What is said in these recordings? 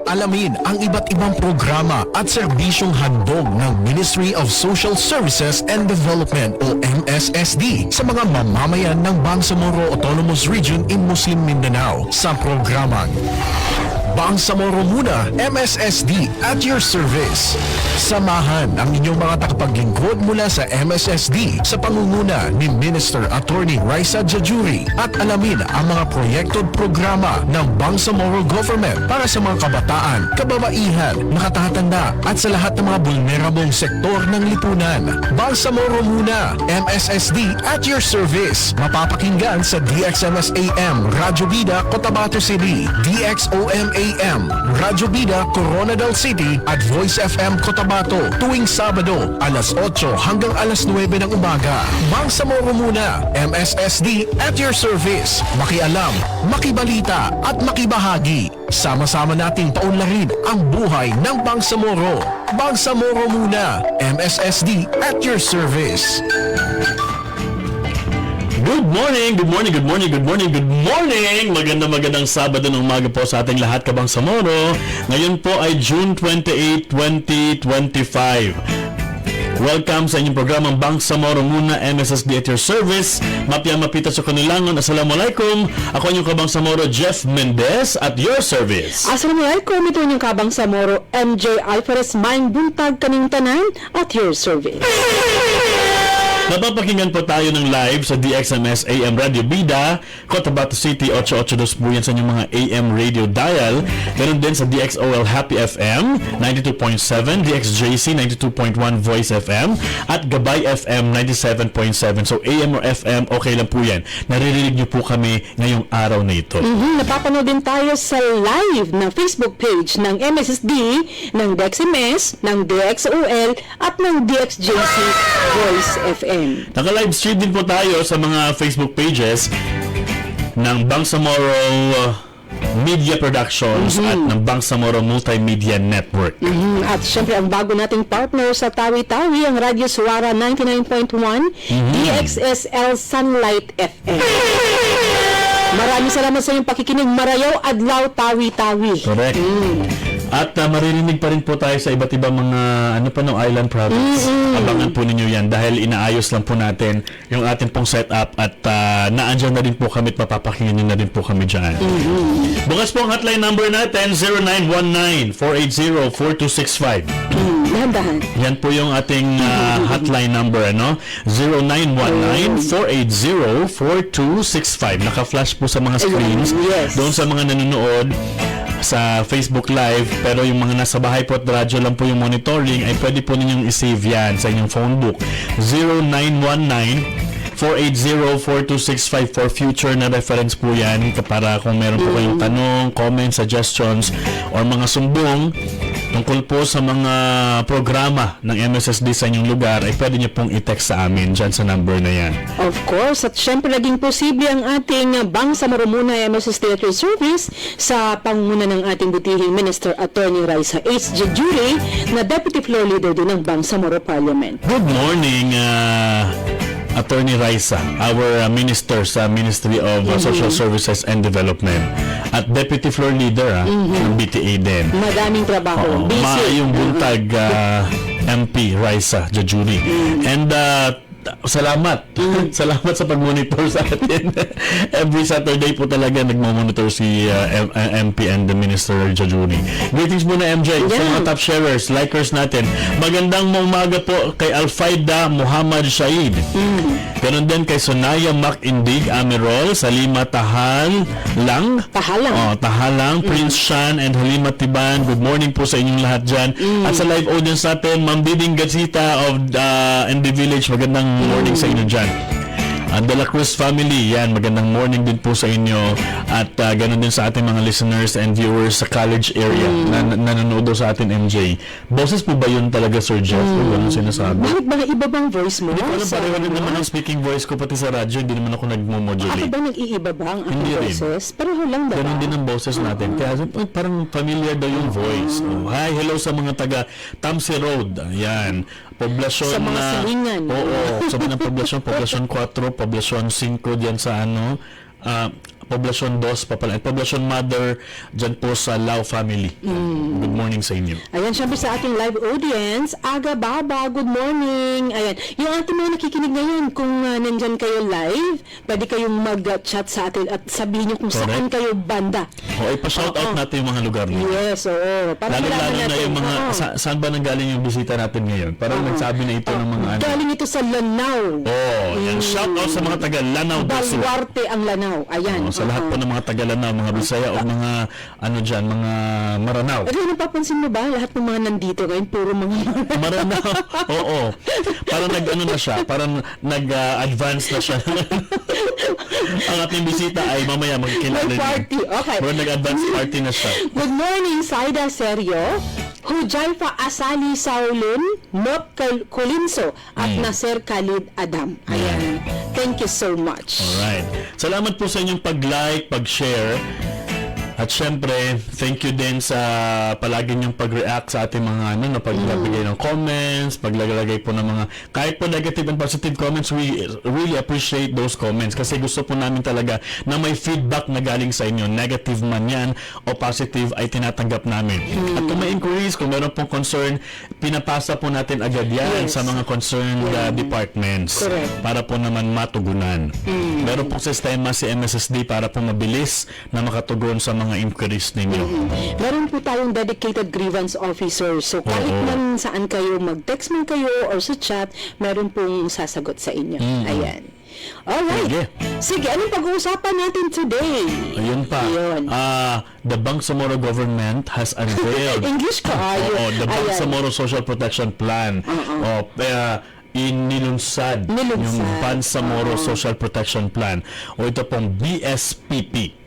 Alamin ang iba't ibang programa at serbisyong handog ng Ministry of Social Services and Development o MSSD sa mga mamamayan ng Bangsamoro Autonomous Region in Muslim Mindanao sa programang Bangsamoro Muna, MSSD at your service. Samahan ang inyong mga tagapaglingkod mula sa MSSD sa pangunguna ni Minister Attorney Raisa Jajuri at alamin ang mga proyekto at programa ng Bangsamoro Government para sa mga kabataan, kababaihan, nakatatanda at sa lahat ng mga vulnerable sektor ng lipunan. Bangsamoro Muna, MSSD at your service. Mapapakinggan sa DXMS AM, Radyo Bida, Cotabato City, DXOM AM, Radyo Bida, Coronadal City at Voice FM Cotabato tuwing Sabado, alas 8 hanggang alas 9 ng umaga. Bangsamoro Muna, MSSD at your service. Makialam, makibalita at makibahagi. Sama-sama nating paunlarin ang buhay ng Bangsamoro. Bangsamoro Muna, MSSD at your service. Good morning, good morning, good morning, good morning, good morning! Magandang Sabado ng umaga po sa ating lahat, Kabangsamoro. Ngayon po ay June 28, 2025. Welcome sa inyong programang Bangsamoro Muna, MSSD at your service. Mapita sa kanilangan. Assalamualaikum. Ako inyong Kabangsamoro, Jeff Mendez at your service. Assalamualaikum. Ito inyong Kabangsamoro, MJ Alvarez, Maing Buntag Kaning Tanan at your service. Napapakinggan po tayo ng live sa DXMS AM Radio Bida, Cotabato City, 882 po yan sa inyong mga AM radio dial. Meron din sa DXOL Happy FM, 92.7, DXJC, 92.1 Voice FM, at Gabay FM, 97.7. So AM or FM, okay lang po yan. Naririnig niyo po kami ngayong araw na ito. Napapanood din tayo sa live na Facebook page ng MSSD, ng DXMS, ng DXOL, at ng DXJC Voice FM. Naka-live stream din po tayo sa mga Facebook pages ng Bangsamoro Media Productions at ng Bangsamoro Multimedia Network. At syempre ang bago nating partner sa Tawi-Tawi, ang Radyo Suara 99.1, DXSL Sunlight FM. Maraming salamat sa inyong pakikinig. Marayaw Adlaw Tawi-Tawi. Correct. At maririnig pa rin po tayo sa iba't ibang mga island province. Abangan po ninyo yan dahil inaayos lang po natin yung ating pong setup at naandyan na din po kami at mapapakinggan na din po kami dyan. Bukas po ang hotline number natin, 0919-480-4265. Dahan-dahan. Yan po yung ating hotline number, ano? 0919-480-4265. Naka-flash po sa mga screens. Yes. Doon sa mga nanonood sa Facebook Live, pero yung mga nasa bahay po at radyo lang po yung monitoring, ay pwede po ninyong i-save yan sa inyong phone book. 0919-480-4265 for future na reference po yan para kung meron po kayong tanong, comments, suggestions, or mga sumbong tungkol po sa mga programa ng MSSD sa inyong lugar, ay pwede nyo pong i-text sa amin dyan sa number na yan. Of course, at syempre naging posible ang ating Bangsamoro Muna MSSD at your service sa pangunguna ng ating butihing Minister Attorney Raisa H. Jajuri na Deputy Floor Leader din ng Bangsamoro Parliament. Good morning, Attorney Raisa, our minister sa Ministry of Social Services and Development at Deputy Floor Leader ng BTA din. Madaming trabaho. Busy. Maayong buntag, MP Raisa Jajuri. And salamat. Salamat sa pag-monitor sa atin. Every Saturday po talaga nagmo-monitor si MP and the Minister Jajuri. Greetings muna, MJ, sa mga top sharers, likers natin. Magandang umaga po kay Alfaida Muhammad Shaid. Ganon din kay Sonaya Mac Indig Amirol, Salima Tahalang, Prince Shan and Halima Tiban. Good morning po sa inyong lahat dyan. At sa live audience natin, Ma'am Biding Gazita of in the Village, magandang morning sa inyo dyan. De La Cruz family, yan, magandang morning din po sa inyo. At ganoon din sa ating mga listeners and viewers sa college area na nanonood sa atin, MJ. Boses po ba yun talaga, Sir Jeff? O gano'n sinasabi? Bakit ba iba bang voice mo? Hindi ko alam, pareho rin naman ang speaking voice ko pati sa radyo. Hindi naman ako nagmo-modulate. Ako ba nag-iiba ba ang aking Hindi rin. boses? Pareho lang ba? Ganun din ang boses natin. Kaya parang familiar daw yung voice. Hi, hello sa mga taga Tamsi Road. Ayan. Poblasyon Sa mga na... silingan. Oo. Sa mga poblasyon 4, poblasyon 5 diyan sa Poblacion 2 Papalan, Poblacion Mother dyan po sa Lao family. Good morning sa inyo. Ayan, syempre sa ating live audience, Aga Baba, good morning. Ayan, yung ating mga nakikinig ngayon, kung nandyan kayo live, pwede kayong mag-chat sa atin at sabihin nyo kung Correct. saan kayo banda. O, ipa-shoutout natin yung mga lugar niyo. Yes, oo. Para Lalo malaman na natin. yung mga, Oo. saan ba nanggaling yung bisita natin ngayon? Parang nagsabi na ito ng mga ano. Galing ito sa Lanao. Yan, shoutout sa mga taga Lanao del Sur. Baluarte ang Lanao. Ayan. Sa lahat po ng mga taga Lanao, mga Bisaya o mga ano dyan, mga Maranao. Pero napapansin mo ba, lahat ng mga nandito ngayon, puro mga Maranao. Oo. Parang nag-ano na siya, parang nag-advance na siya. Ang ating bisita ay mamaya magkilala niyo. party. Okay. Parang nag-advance party na siya. Good morning, Saida Serio. Hujaifa Asali Saulun, Mop Colinso, at Nasser Khalid Adam. Ayan. Thank you so much. Alright. Salamat po sa inyong pag-like, pag-share. At syempre, thank you din sa palagi niyong pag-react sa ating mga ano, na paglagay ng comments, paglagay po ng mga, kahit po negative and positive comments, we really appreciate those comments kasi gusto po namin talaga na may feedback na galing sa inyo, negative man yan o positive ay tinatanggap namin. At kung may inquiries, kung meron pong concern, pinapasa po natin agad yan Yes. sa mga concerned departments. Correct. Para po naman matugunan. Meron pong sistema si MSSD para po mabilis na makatugon sa mga inquiries ninyo. Meron po tayong dedicated grievance officer. So, kahit man saan kayo, mag-text man kayo or sa chat, meron pong sasagot sa inyo. Ayan. Alright. Sige, anong pag-uusapan natin today? Ayun pa. Ayun. The Bangsamoro government has unveiled English ka. the Ayan. Bangsamoro Social Protection Plan. Nilunsad yung Bangsamoro Social Protection Plan o ito pong BSPP.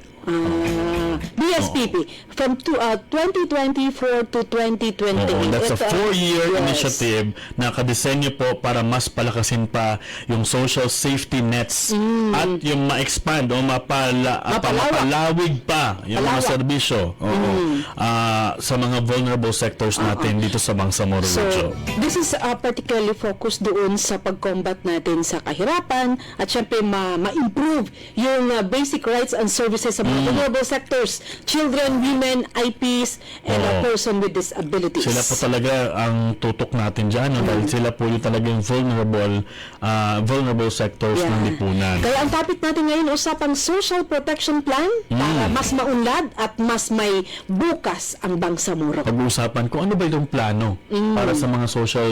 BSPP from 2024 to 2028. That's a 4-year Yes. initiative na nakadesenyo po para mas palakasin pa yung social safety nets at yung ma-expand o mapalawig pa yung mga serbisyo sa mga vulnerable sectors natin dito sa Bangsamoro So, region. this is particularly focused doon sa pag-combat natin sa kahirapan at syempre ma-improve yung basic rights and services sa mga vulnerable sectors, children, women, IPs, and a person with disabilities. Sila po talaga ang tutok natin dyan dahil sila po yung talagang vulnerable sectors ng lipunan. Kaya ang topic natin ngayon, usapang social protection plan para mas maunlad at mas may bukas ang Bangsamoro. Pag-uusapan kung ano ba itong plano para sa mga social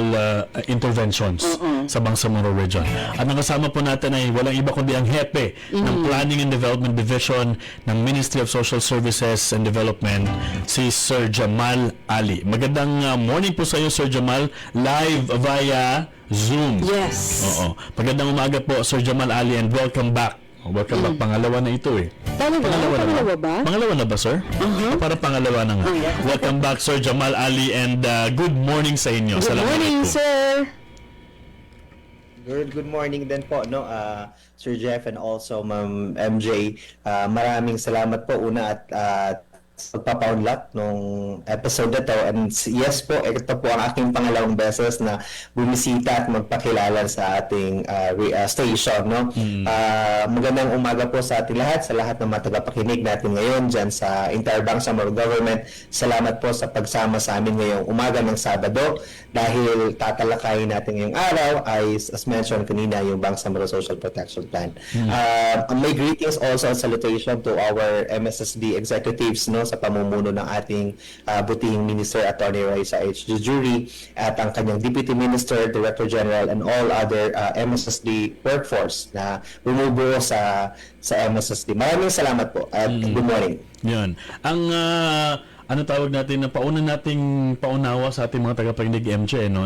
interventions sa Bangsamoro region. At ang kasama po natin ay walang iba kundi ang hepe ng Planning and Development Division ng Ministry of Social Services and Development, si Sir Jamal Ali. Magandang morning po sa iyo, Sir Jamal, live via Zoom. Yes. Magandang umaga po, Sir Jamal Ali, and welcome back. Welcome back. Pangalawa na ito eh. Pangalawa ba? Pangalawa na ba, sir? Parang pangalawa na nga. Welcome back, Sir Jamal Ali, and good morning sa inyo. Good morning, sir. Good morning din po, no, Sir Jeff and also Ma'am MJ. Maraming salamat po una at sa pagpapaunlak nung episode na to. And yes po, ito po ang aking pangalawang beses na bumisita at magpakilala sa ating station, no? Magandang umaga po sa ating lahat, sa lahat ng mga tagapakinig natin ngayon dyan sa entire Bangsamoro Government. Salamat po sa pagsama sa amin ngayong umaga ng Sabado dahil tatalakayin natin ngayong araw ay, as mentioned kanina, yung Bangsamoro Social Protection Plan. May greetings also and salutation to our MSSD executives, no, sa pamumuno ng ating butihing Minister Attorney Raisa H. Jujuri at ang kanyang Deputy Minister, Director General, and all other MSSD workforce na bumubuo sa MSSD. Maraming salamat po at good morning. Yan. Ang ano tawag natin na nating paunawa sa ating mga tagapakinig MJ, no?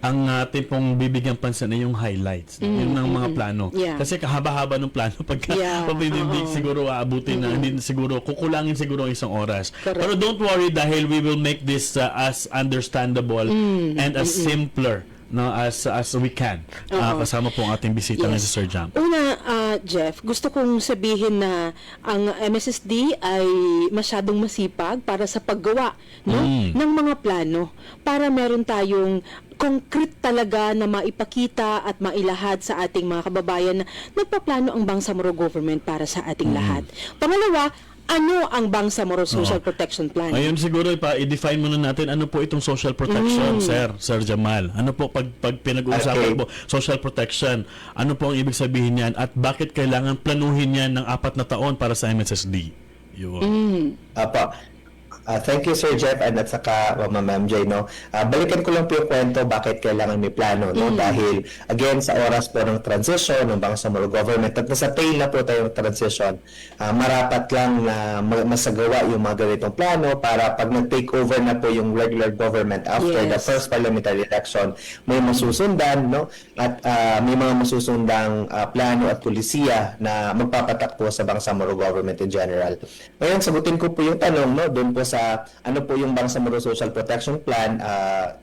Ang ating pong bibigyan pansin ay yung highlights. Yun ng mga plano. Yeah. Kasi kahaba-haba ng plano pagka pabibinig siguro aabutin na hindi siguro kukulangin siguro ang isang oras. Correct. Pero don't worry dahil we will make this as understandable and as simpler, no, as we can. Kasama po ang ating bisita na si Sir Jam. Una, Jeff, gusto kong sabihin na ang MSSD ay masyadong masipag para sa paggawa, no, ng mga plano para meron tayong concrete talaga na maipakita at mailahad sa ating mga kababayan na nagpaplano ang Bangsamoro government para sa ating lahat. Pangalawa, ano ang Bangsamoro Social Protection Plan? Ayun siguro i-define muna natin ano po itong social protection, Sir Jamal. Ano po pag pinag-uusapan po social protection, ano po ang ibig sabihin niyan at bakit kailangan planuhin yan ng 4 na taon para sa MSSD? Yun. Apa. Thank you, Sir Jeff, and at saka Ma'am MJ, no? Balikan ko lang po yung kwento bakit kailangan may plano, no? Dahil, again, sa oras po ng transition ng Bangsamoro government, at nasa tail na po tayong transition, marapat lang na masagawa yung mga ganitong plano para pag nag-take over na po yung regular government after the first parliamentary election, may masusundan, no? At may mga masusundang plano at pulisiya na magpapatak po sa Bangsamoro government in general. Ngayon, sagutin ko po yung tanong, no? Doon po sa ano po yung Bangsamoro Social Protection Plan,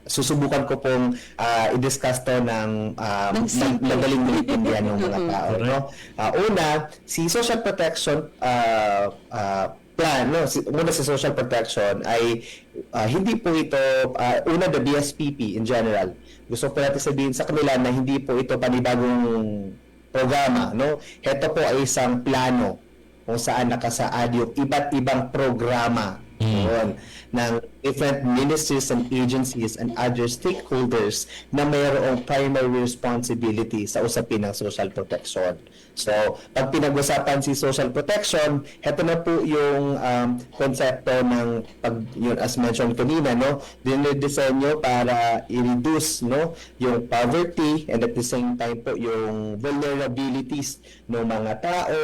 susubukan ko pong i-discuss to ng madaling maintindihan ng mga tao. No? Una, si Social Protection Plan, no? Una sa Social Protection ay hindi po ito, una the BSPP in general. Gusto ko natin sabihin sa kanila na hindi po ito panibagong programa. No? Ito po ay isang plano kung saan nakasaad yung iba't ibang programa ng different ministries and agencies and other stakeholders na mayroong primary responsibility sa usapin ng social protection. So, pag pinag-usapan si social protection, heto na po yung konsepto ng yun, as mentioned kanina, no, dinidisenyo para i-reduce, no, yung poverty and at the same time po yung vulnerabilities ng mga tao,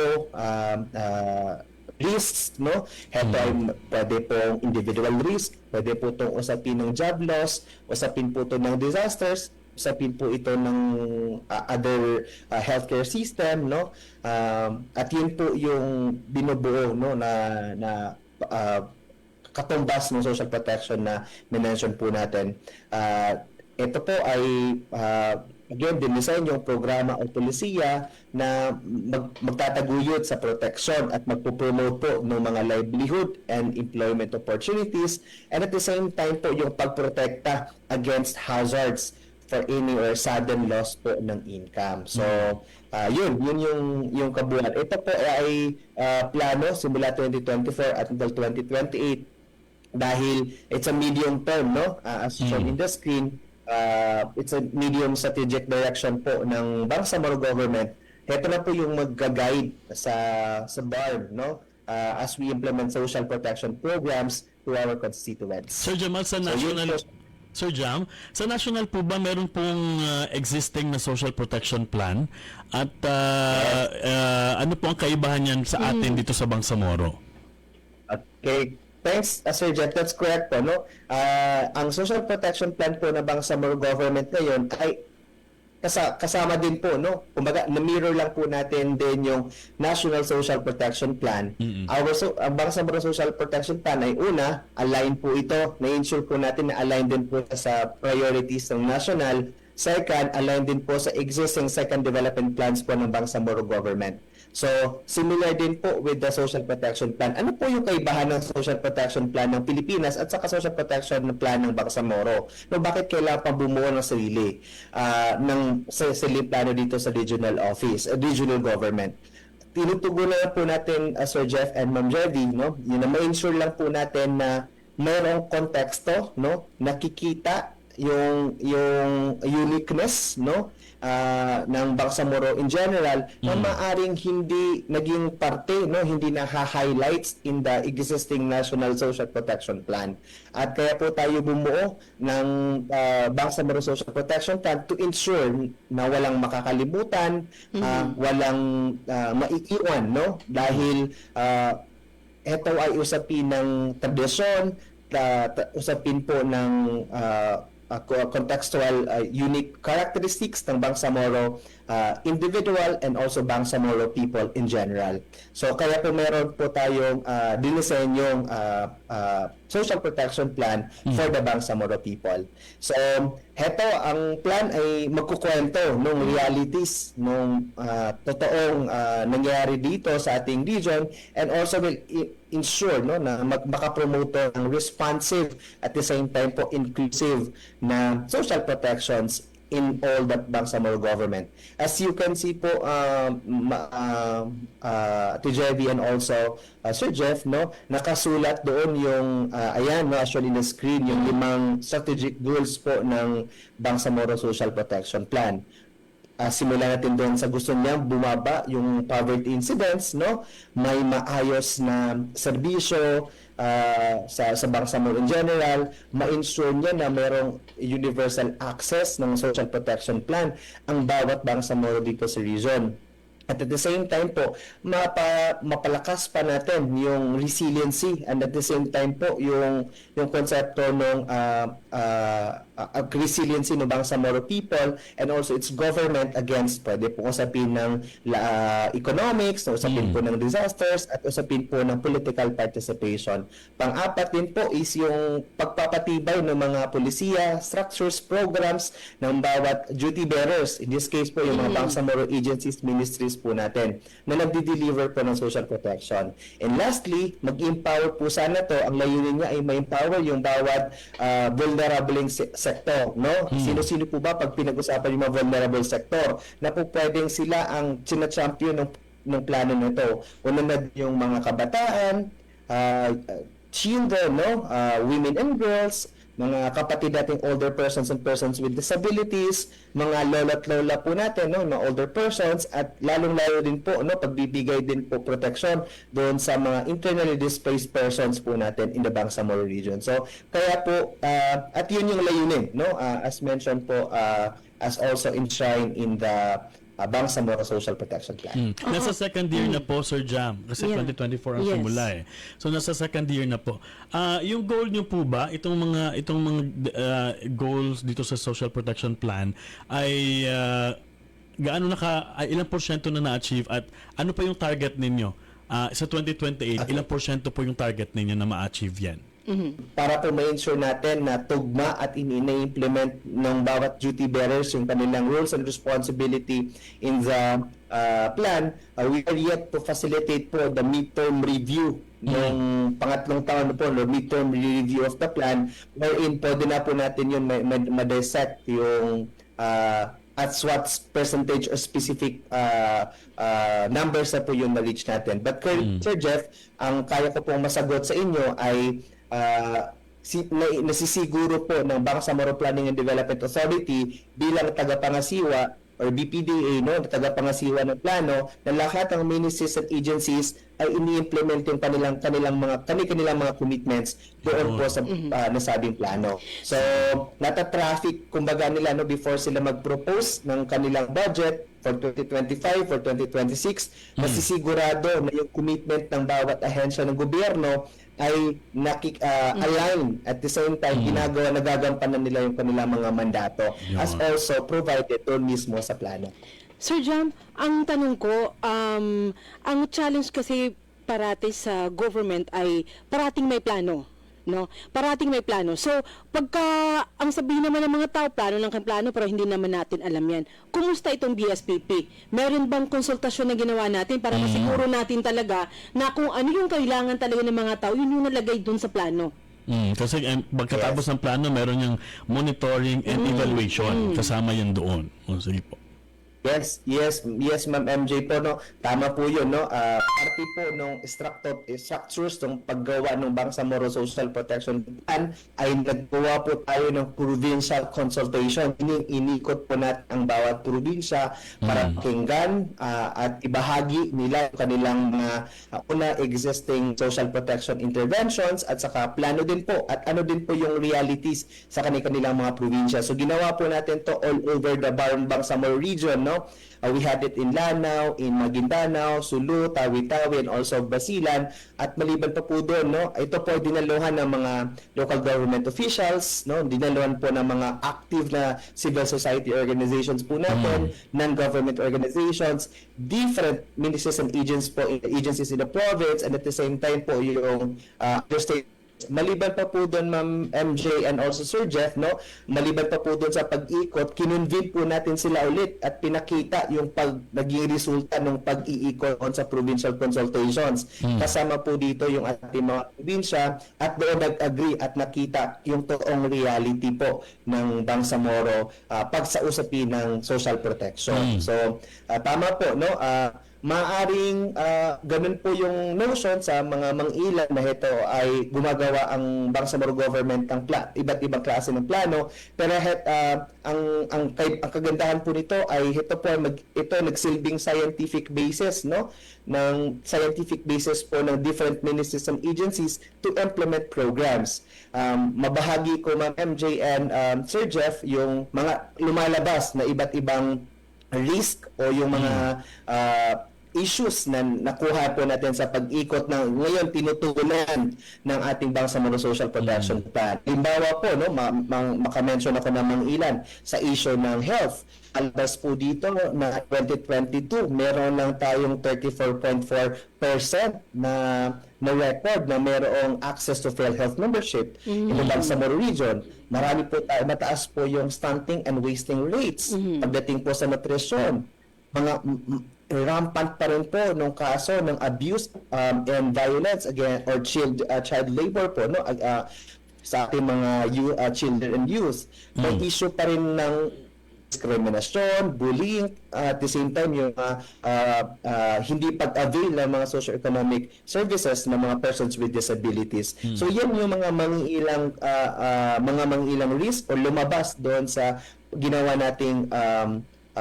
risks, no? Heto ay pwede pong individual risk, pwede po itong usapin ng job loss, usapin po ito ng disasters, usapin po ito ng other healthcare system, no? At yun po yung binubuo, no, na katumbas ng social protection na mention po natin. Ito po ay again, dinisign yung programa o polisiya na magtataguyod sa protection at magpo-promote po ng mga livelihood and employment opportunities, and at the same time po yung pagprotekta against hazards for any or sudden loss po ng income. So, yun yung kabuuan. Ito po ay plano simula 2024 at until 2028 dahil it's a medium term, no? As shown in the screen, it's a medium strategic direction po ng Bangsamoro government. Ito na po yung mag-guide sa BARM, no? As we implement social protection programs to our constituents. Sir Jamal, Sir Jam, sa national po ba meron pong existing na social protection plan at ano po ang kaibahan niyan sa atin dito sa Bangsamoro? Okay. Thanks, Sir Jeff. That's correct po, no? Ang social protection plan po na Bangsamoro government ngayon ay kasama din po, no? Kumbaga, na-mirror lang po natin din yung National Social Protection Plan. Ang Bangsamoro Social Protection Plan ay una, align po ito. Na-ensure po natin na align din po sa priorities ng national. Second, align din po sa existing second development plans po ng Bangsamoro government. So, similar din po with the Social Protection Plan. Ano po yung kaibahan ng Social Protection Plan ng Pilipinas at saka Social Protection Plan ng Bangsamoro? No, bakit kailangan pa bumuo ng sarili plano dito sa regional office, regional government? Tinutugunan po natin, Sir Jeff and Ma'am Jerry, no? Yun na ma-ensure lang po natin na mayroong konteksto, no? Nakikita yung uniqueness, no, ng Bangsamoro in general na maaring hindi naging parte, no, hindi na-highlights in the existing National Social Protection Plan. At kaya po tayo bumuo ng Bangsamoro Social Protection Plan to ensure na walang makakalimutan, walang maiiwan, no, dahil ito ay usapin ng tradisyon, usapin po ng contextual unique characteristics ng Bangsamoro individual and also Bangsamoro people in general. So kaya po meron po tayong dinisenyong social protection plan for the Bangsamoro people. So, heto, ang plan ay magkukwento ng realities nung totoong nangyayari dito sa ating region, and also will ensure na makapromote ng responsive at the same time po inclusive na social protections in all the Bangsamoro government. As you can see po, TJV and also Sir Jeff, nakasulat doon yung, ayan, actually na screen, yung 5 strategic goals po ng Bangsamoro Social Protection Plan. Simulan natin doon sa gusto niya bumaba yung poverty incidents, may maayos na serbisyo sa Bangsamoro in general, ma-ensure niya na merong universal access ng social protection plan ang bawat Bangsamoro dito sa region. At the same time po, mapalakas pa natin yung resiliency, and at the same time po yung konsepto ng resiliency ng Bangsamoro people and also its government against, pwede po usapin ng economics, usapin po ng disasters, at usapin po ng political participation. Pang-apat din po is yung pagpapatibay ng mga polisiya, structures, programs ng bawat duty bearers. In this case po, yung mga Bangsamoro agencies, ministries po natin na nagdi-deliver po ng social protection. And lastly, mag-empower po sana to. Ang layunin niya ay ma-empower yung bawat vulnerable sector, Sino-sino po ba pag pinag-usapan yung mga vulnerable sector na po pwedeng sila ang champion ng plano nito? Una na yung mga kabataan, children, women and girls, mga kapatid nating older persons and persons with disabilities, mga lola at lola po natin, mga older persons, at lalong-lalo din po, pagbibigay din po protection doon sa mga internally displaced persons po natin in the Bangsamoro region. So, kaya po, at yun yung layunin, as mentioned po, as also enshrined in the Bangsamoro Social Protection Plan. Nasa second year na po, Sir Jam, kasi 2024 ang simula eh. So nasa second year na po. Yung goal niyo po ba, itong mga goals dito sa Social Protection Plan ay ilang porsyento na na-achieve, at ano pa yung target ninyo? Sa 2028, ilang porsyento po yung target ninyo na ma-achieve yan? Para po ma-ensure natin na tugma at ini-implement ng bawat duty bearers yung kanilang roles and responsibility in the plan, we are yet to facilitate po the midterm review ng pangatlong taon po, the midterm review of the plan, wherein pwede na po natin yun ma-dissect yung at what percentage or specific numbers na po yung na-reach natin. But Sir Jeff, ang kaya ko pong masagot sa inyo ay nasisiguro po ng Bangsamoro Planning and Development Authority bilang tagapangasiwa or BPDA, tagapangasiwa ng plano, na lahat ng ministries at agencies ay ini-implement yung kanilang mga commitments doon po sa nasabing plano. So, nata-traffic kumbaga nila before sila mag-propose ng kanilang budget for 2025, for 2026, nasisigurado na yung commitment ng bawat ahensya ng gobyerno ay align at the same time nagagampanan nila yung kanilang mga mandato as also provided doon mismo sa plano. Sir Jam, ang tanong ko, ang challenge kasi parati sa government ay parating may plano. Parating may plano. So, pagka ang sabihin naman ng mga tao, plano lang kan plano, pero hindi naman natin alam yan. Kumusta itong BSPP? Meron bang konsultasyon na ginawa natin para masiguro natin talaga na kung ano yung kailangan talaga ng mga tao, yun yung nalagay dun sa plano? Kasi pagkatapos ng plano, meron yung monitoring and evaluation. Kasama yan doon. Sige po. Yes, Ma'am MJ po, tama po yun, parte po ng structures ng paggawa ng Bangsamoro Social Protection Plan ay naggawa po tayo ng provincial consultation. Inikot po natin ang bawat probinsya para pakinggan at ibahagi nila yung kanilang mga existing social protection interventions, at saka plano din po at ano din po yung realities sa kanilang mga probinsya. So ginawa po natin to all over the Bangsamoro region, we had it in Lanao, in Maguindanao, Sulu, Tawi-Tawi, and also Basilan. At maliban pa po doon, ito po dinaluhan ng mga local government officials, dinaluhan po ng mga active na civil society organizations po natin, non-government organizations, different ministries and agencies in the province, and at the same time po yung other state maliban pa po doon, Ma'am MJ and also Sir Jeff, no, maliban pa po doon sa pag-ikot, kinonvene po natin sila ulit at pinakita yung naging resulta ng pag-iikot on sa provincial consultations. Kasama po dito yung ating mga probinsya at doon nag-agree at nakita yung toong reality po ng Bangsamoro pag sa usapin ng social protection. So, tama po, no? Maaring ganun po yung notion sa mga mangilan na ito ay gumagawa ang Bangsamoro government ng iba't ibang klase ng plano, pero ang kagandahan po nito ay ito nagsilbing scientific basis, no, ng scientific basis po ng different ministries and agencies to implement programs. Mabahagi ko, Ma'am MJ and Sir Jeff, yung mga lumalabas na iba't ibang risk o yung mga issues na nakuha po natin sa pag-ikot ng ngayon tinutugunan ng ating Bangsamoro Social Protection Plan. Halimbawa po, no, makamention ako ng mga ilan sa issue ng health. Alabas po dito na 2022, meron lang tayong 34.4% na record na mayroong access to PhilHealth membership in the Bangsamoro region. Marami po mataas po yung stunting and wasting rates pagdating po sa nutrisyon. Rampant pa rin po nung kaso ng abuse and violence again or child labor po, no, sa ating mga children and youth. May issue pa rin ng diskriminasyon, bullying, at the same time yung hindi pag-avail ng mga socio-economic services ng mga persons with disabilities. So yan yung mga mangilang risk o lumabas doon sa ginawa nating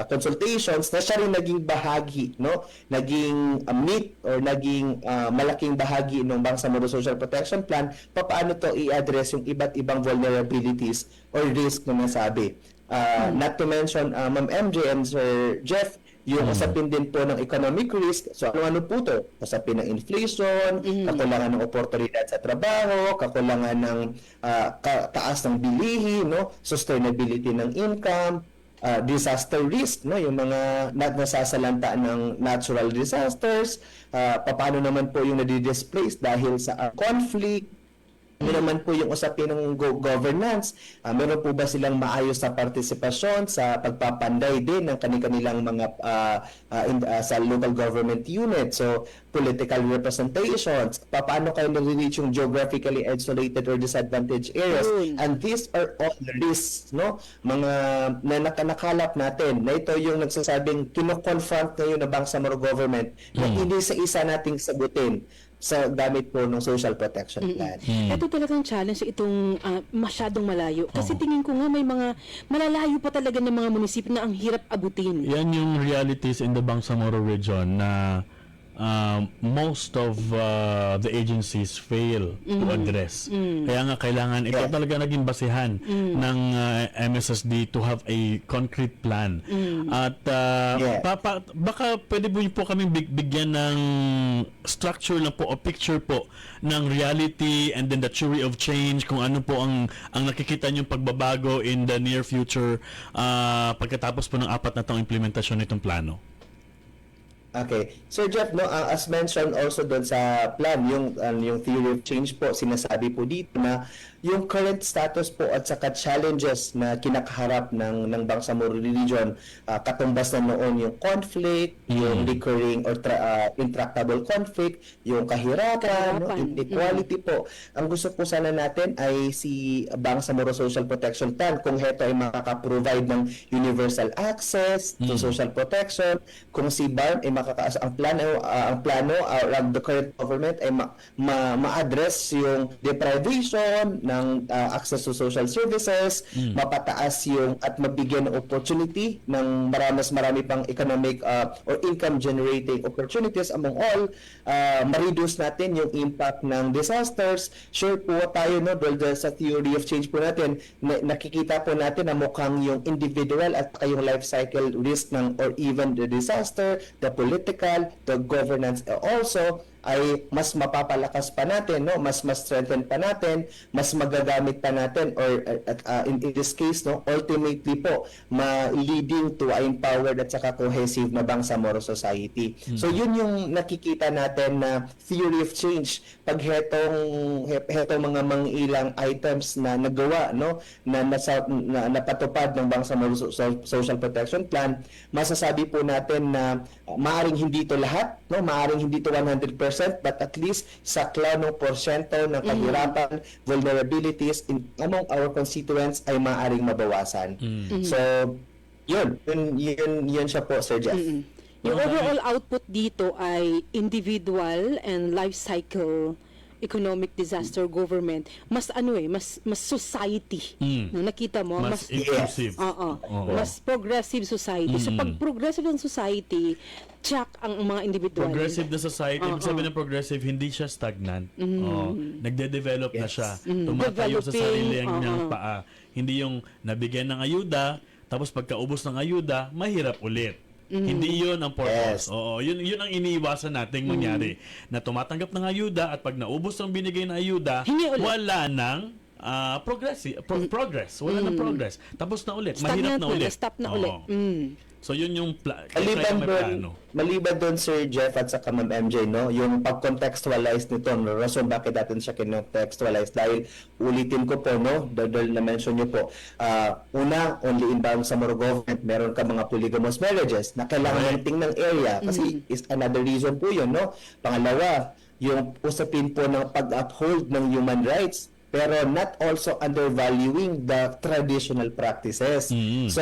consultations na siya rin naging bahagi, no, naging meat or naging malaking bahagi ng Bangsamoro Social Protection Plan, paano to i-address yung iba't ibang vulnerabilities or risk na nasabi. Not to mention, Ma'am MJ and Sir Jeff, yung usapin din po ng economic risk. So ano po to? Usapin ng inflation, kakulangan ng oportunidad sa trabaho, kakulangan ng taas ng bilihin, no, sustainability ng income, disaster risk, no, yung mga nasasalanta ng natural disasters, paano naman po yung nadi-displace dahil sa conflict. Ano naman po yung usapin ng governance? Meron po ba silang maayos na partisipasyon sa pagpapanday din ng kanilang mga sa local government unit? So, political representations. Paano kayo nare-reach yung geographically isolated or disadvantaged areas? And these are all the risks, no? Mga na nakalap natin na ito yung nagsasabing kino-confront ngayon ng Bangsamoro government na hindi sa isa nating sagutin sa gamit po ng social protection plan. Ito talagang challenge itong masyadong malayo. Kasi tingin ko nga may mga malalayo pa talaga ng mga munisipyo na ang hirap abutin. Yan yung realities in the Bangsamoro region na most of the agencies fail to address. Kaya nga kailangan ito talaga naging basihan ng MSSD to have a concrete plan. At baka pwede po kami bigyan ng structure na po o picture po ng reality and then the theory of change, kung ano po ang nakikita niyong pagbabago in the near future pagkatapos po ng 4 na taong implementasyon nitong plano. Okay. Sir Jeff, no, as mentioned also doon sa plan, yung theory of change po, sinasabi po dito na yung current status po at saka challenges na kinakaharap ng Bangsamoro region, katumbas na noon yung conflict, yung recurring or intractable conflict, yung kahirapan, no, inequality po. Ang gusto po sana natin ay si Bangsamoro Social Protection Plan, kung heto ay makaka-provide ng universal access to social protection, kung si BARM ay ang plano the current government ay ma-address yung deprivation ng access to social services, mapataas yung at mabigyan ng opportunity ng marami pang economic or income generating opportunities among all, ma-reduce natin yung impact ng disasters. Sure po tayo, no, dahil sa theory of change po natin, nakikita po natin na mukhang yung individual at yung life cycle risk ng or even the disaster, the political, the governance, also ay mas mapapalakas pa natin, no? Mas strengthen pa natin, mas magagamit pa natin, or in this case, no, ultimately po leading to a empowered at saka cohesive na Bangsamoro society. So yun yung nakikita natin na theory of change pag hetong mga mangilang items na nagawa, no, na napatupad ng Bangsamoro Social Protection Plan, masasabi po natin na maaring hindi ito lahat, no, maaring hindi ito 100%, but at least sakla ng porsyento ng kahirapan, vulnerabilities among our constituents ay maaring mabawasan. So yun siya po, Sir Jeff. Yung overall output dito ay individual and life cycle economic disaster government, mas mas society. No, nakita mo, Mas inclusive. mas progressive society. So pag progressive ang society, check ang mga individual. Progressive na society, ibig sabihin ng progressive, hindi siya stagnant. Nagde-develop na siya. Tumatayo sa sarili ang niyang paa. Hindi yung nabigyan ng ayuda, tapos pagkaubos ng ayuda, mahirap ulit. Hindi yun ang purpose. Oo, yun ang iniiwasan nating mangyari. Na tumatanggap ng ayuda at pag naubos ang binigay na ayuda, wala nang progress. Wala nang progress. Tapos na ulit. Mahirap na ulit. Stop na ulit. So yun yung maliban doon, Sir Jeff at saka Ma'am MJ, no, yung pag-contextualize nito, no, rason bakit natin siya kinontextualize, dahil ulitin ko po, no, dahil na-mention nyo po, una, only in Bangsamoro government, meron ka mga polygamous marriages na kailangan ng tingnan area, kasi is another reason po yun, no. Pangalawa, yung usapin po ng pag-uphold ng human rights, pero not also undervaluing the traditional practices. So,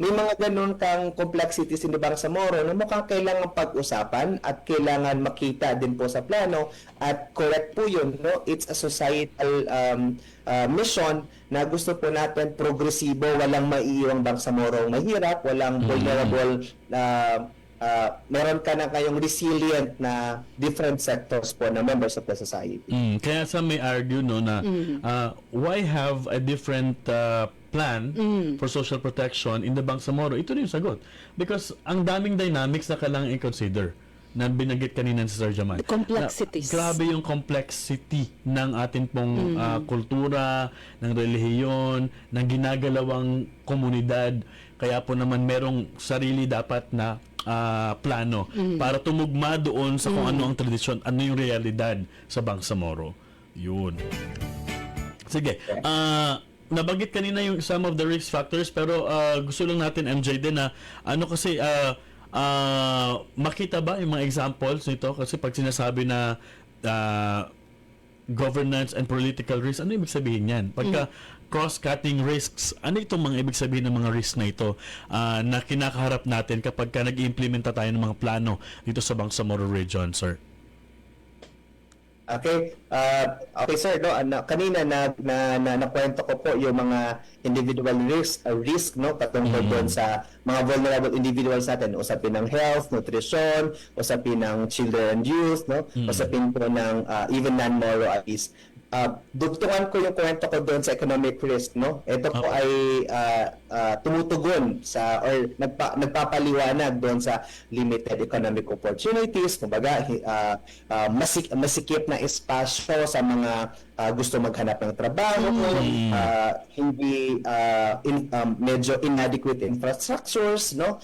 may mga ganun kang complexities in the Bangsamoro na mukhang kailangan pag-usapan at kailangan makita din po sa plano, at correct po yun, no? It's a societal mission na gusto po natin progresibo, walang maiiwang Bangsamoro mahirap, walang vulnerable meron ka na kayong resilient na different sectors po na members of the society. Kaya sa may argue, no, na why have a different plan for social protection in the Bangsamoro? Ito rin yung sagot. Because ang daming dynamics na kailangan i-consider na binanggit kanina si Sir Jamal. The complexities. Grabe yung complexity ng ating pong kultura, ng relihiyon, ng ginagalawang komunidad. Kaya po naman merong sarili dapat na plano para tumugma doon sa kung ano ang tradisyon, ano yung realidad sa Bangsamoro. Yun. Sige. Nabanggit kanina yung some of the risk factors, pero gusto lang natin, MJ, din na ano kasi makita ba yung mga examples nito? Kasi pag sinasabi na governance and political risk, ano ibig sabihin yan? Pagka cross-cutting risks, ano itong mga ibig sabihin ng mga risks na ito na kinakaharap natin kapag nag-implementa tayo ng mga plano dito sa Bangsamoro region, sir? Okay. Okay, sir, no, kanina nakwento ko po yung mga individual risk, no, patungkol doon sa mga vulnerable individuals natin, usapin ng health, nutrition, usapin ng children and youth, no, usapin po ng even non-moro at least. Dugtungan ko yung kwento ko doon sa economic risk, no. Ito po ay tumutugon sa or nagpapaliwanag doon sa limited economic opportunities, kumbaga masikip na espasyo sa mga gusto maghanap ng trabaho, hindi medyo inadequate infrastructures, no,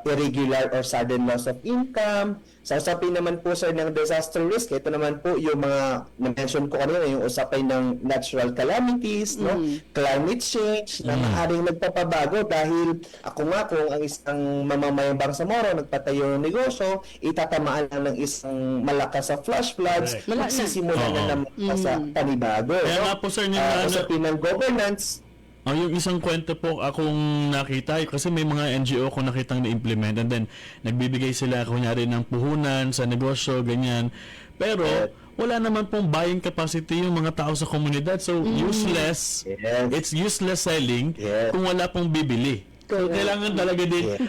irregular or sudden loss of income. Sa usapin naman po, sir, ng disaster risk, ito naman po yung mga na-mention ko kanina, yung usapin ng natural calamities, no, climate change, na maaaring nagpapabago dahil ako nga kung ang isang mamamayang Bangsamoro nagpatayo ng negosyo, itatamaan lang ng isang malakas sa flash floods, magsisimula na naman sa panibago. Kaya nga po, sir, usapin ng governance. Yung isang kwento po akong nakita, kasi may mga NGO ko nakitang na-implement, and then nagbibigay sila kunyari ng puhunan sa negosyo, ganyan. Pero wala naman pong buying capacity yung mga tao sa komunidad. So useless, it's useless selling kung wala pong bibili. So kailangan talaga din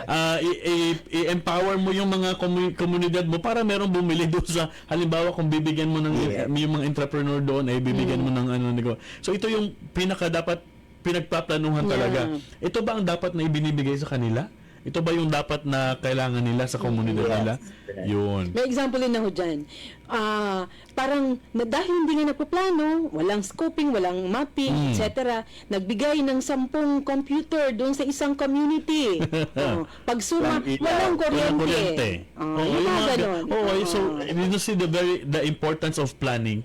i-empower mo yung mga komunidad mo para merong bumili doon sa, halimbawa kung bibigyan mo ng yung mga entrepreneur doon, ay bibigyan mo ng negosyo. So ito yung pinaka dapat pinagpaplanuhan talaga. Ito ba ang dapat na ibinibigay sa kanila? Ito ba yung dapat na kailangan nila sa komunidad Yes. nila? Yun. May example din ako dyan. Parang dahil hindi nga nagpaplano, walang scoping, walang mapping, etc. Nagbigay ng 10 computer doon sa isang community. Pagsuma, Walang ilaw. walang Walang kuryente. Yung mga ganon. So you see the importance of planning.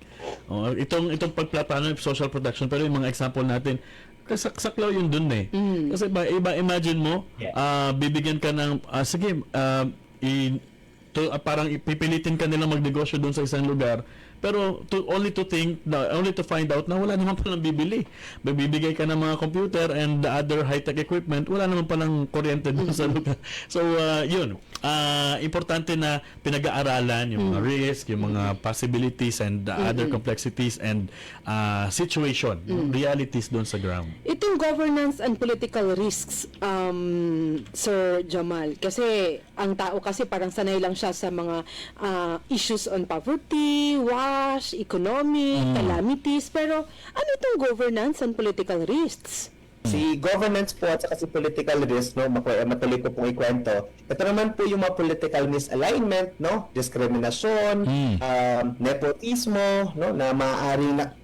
Itong pagplano, social protection, pero yung mga example natin, saklaw yun dun eh. Kasi imagine mo, Yeah. bibigyan ka ng, sige, parang ipipilitin ka nilang magnegosyo doon sa isang lugar, pero only to find out na wala naman palang bibili. Bibigay ka ng mga computer and the other high-tech equipment, wala naman palang kuryente doon sa lugar. So yun, importante na pinag-aaralan yung mga risk, yung mga possibilities and the other complexities and situation, realities doon sa ground. Itong governance and political risks, Sir Jamal, kasi ang tao kasi parang sanay lang siya sa mga issues on poverty, economic, calamities, pero ano itong governance and political risks? Si governance po at saka si political risk, no, matuloy ko pong ikwento. Ito naman po yung mga political misalignment, no, diskriminasyon, nepotismo, no, na maaaring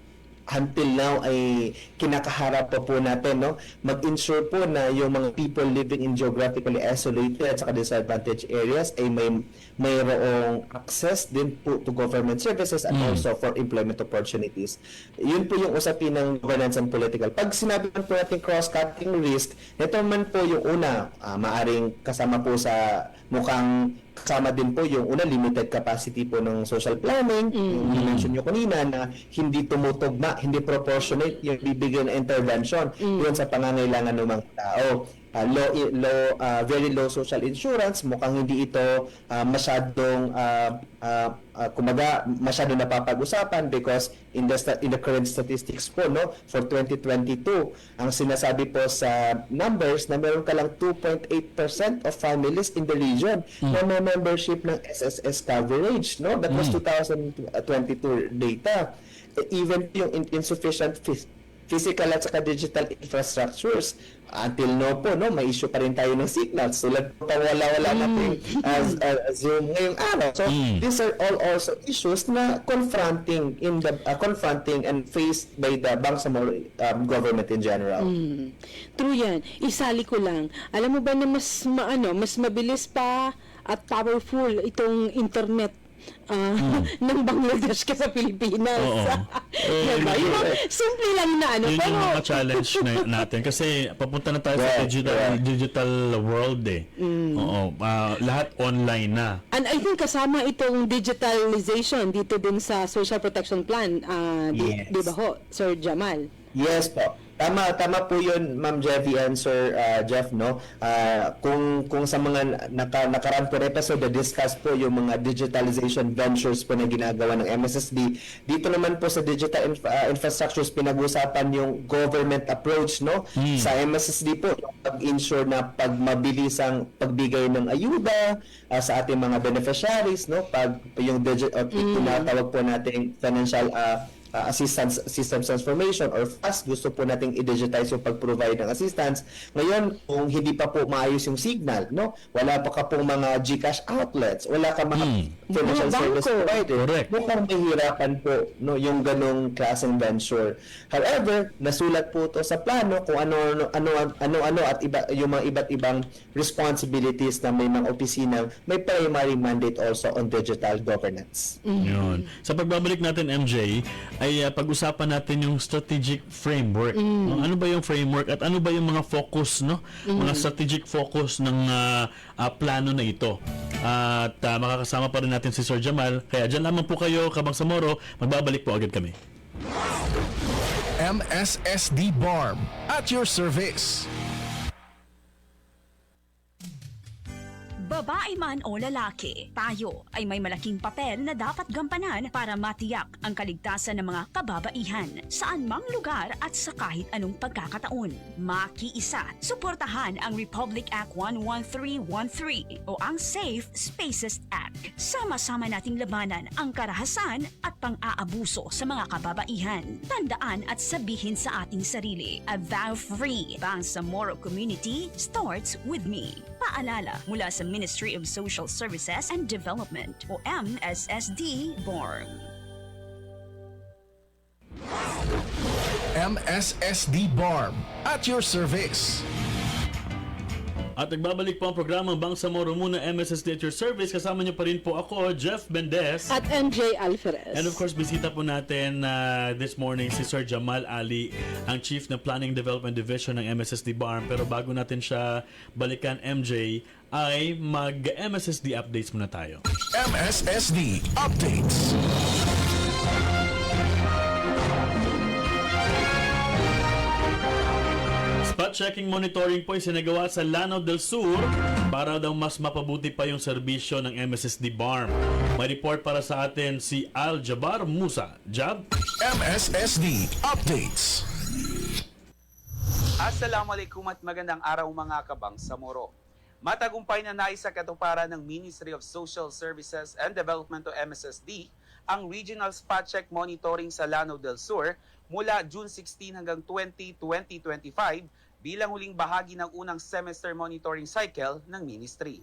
until now ay kinakaharap pa po natin, no, mag-ensure po na yung mga people living in geographically isolated at saka disadvantaged areas ay mayroong access din po to government services and also for employment opportunities. Yun po yung usapin ng governance and political. Pag sinabi man po natin cross-cutting risk, ito man po yung una, maaring kasama po sa mukhang kasama din po yung una, limited capacity po ng social planning, yung mention nyo kanina na hindi tumutugma, hindi proportionate yung bibigyan na intervention yun sa pangangailangan ng mga tao. Very low social insurance, mukhang hindi ito masyadong masyadong napapag-usapan because in the current statistics po, no, for 2022, ang sinasabi po sa numbers na meron ka lang 2.8% of families in the region na may membership ng SSS coverage, no? That was 2022 data. Even yung insufficient physical at saka digital infrastructures. Until now po, no, may issue pa rin tayo ng signals. Tulad po pang wala natin as Zoom ngayong araw. So, these are all also issues na confronting and faced by the Bangsamoro government in general. True yan. Isali ko lang. Alam mo ba na mas mabilis pa at powerful itong internet ng Bangladesh ka sa Pilipinas. Oo. Diba? Yung mga simple lang na Yun pero yung mga challenge natin kasi papunta na tayo sa digital world eh. Oo. Lahat online na. and I think kasama itong digitalization dito din sa Social Protection Plan. Yes. Di ba ho, Sir Jamal? Yes po. Tama po yun, Ma'am Jeffy and Sir Jeff, no? Kung sa mga nakaraan po na episode, discuss po yung mga digitalization ventures po na ginagawa ng MSSD. Dito naman po sa digital infrastructures, pinag-usapan yung government approach, no? Sa MSSD po, yung pag-ensure na mabilisang pagbigay ng ayuda sa ating mga beneficiaries, no? Pag yung tinatawag po nating financial assistance transformation or FAST, gusto po nating i-digitize yung pag-provide ng assistance. Ngayon, kung hindi pa po maayos yung signal, no, wala pa ka pong mga GCash outlets, wala ka mga financial Mga service bangko. provider, Correct. mukhang mahirapan po, no, yung ganong klaseng venture. However, nasulat po to sa plano kung ano at yung mga iba't ibang responsibilities na may mga opisina, may primary mandate also on digital governance. Yun. Sa pagbabalik natin, MJ, ay pag-usapan natin yung strategic framework. No? Ano ba yung framework at ano ba yung mga focus, no? Mga strategic focus ng plano na ito. At makakasama pa rin natin si Sir Jamal. Kaya dyan lamang po kayo, Kabangsamoro. Magbabalik po agad kami. MSSD BARM at your service. Babae man o lalaki, tayo ay may malaking papel na dapat gampanan para matiyak ang kaligtasan ng mga kababaihan saan mang lugar at sa kahit anong pagkakataon. Makiisa, suportahan ang Republic Act 11313 o ang Safe Spaces Act. Sama-sama nating labanan ang karahasan at pang-aabuso sa mga kababaihan. Tandaan at sabihin sa ating sarili, a vow free Bangsamoro community starts with me. paalala mula sa Ministry of Social Services and Development o MSSD, BORG. MSSD BARM at your service. At nagbabalik po ang programang Bangsamoro Muna MSSD at your service. Kasama niyo pa rin po ako, Jeff Mendez. At MJ Alferez. And of course, bisita po natin this morning si Sir Jamal Ali, ang Chief ng Planning Development Division ng MSSD BARM. Pero bago natin siya balikan, MJ, ay mag-MSSD updates muna tayo. MSSD Updates. Spot checking monitoring po ay sinagawa sa Lanao del Sur para daw mas mapabuti pa yung serbisyo ng MSSD BARM. May report para sa atin si Al Jabar Musa. Jab? MSSD Updates. Assalamualaikum at magandang araw mga kabangsamoro. Matagumpay na naisa katuparan ng Ministry of Social Services and Development o MSSD ang Regional Spot Check Monitoring sa Lanao del Sur mula June 16 hanggang 20, 2025 bilang huling bahagi ng unang semester monitoring cycle ng Ministry.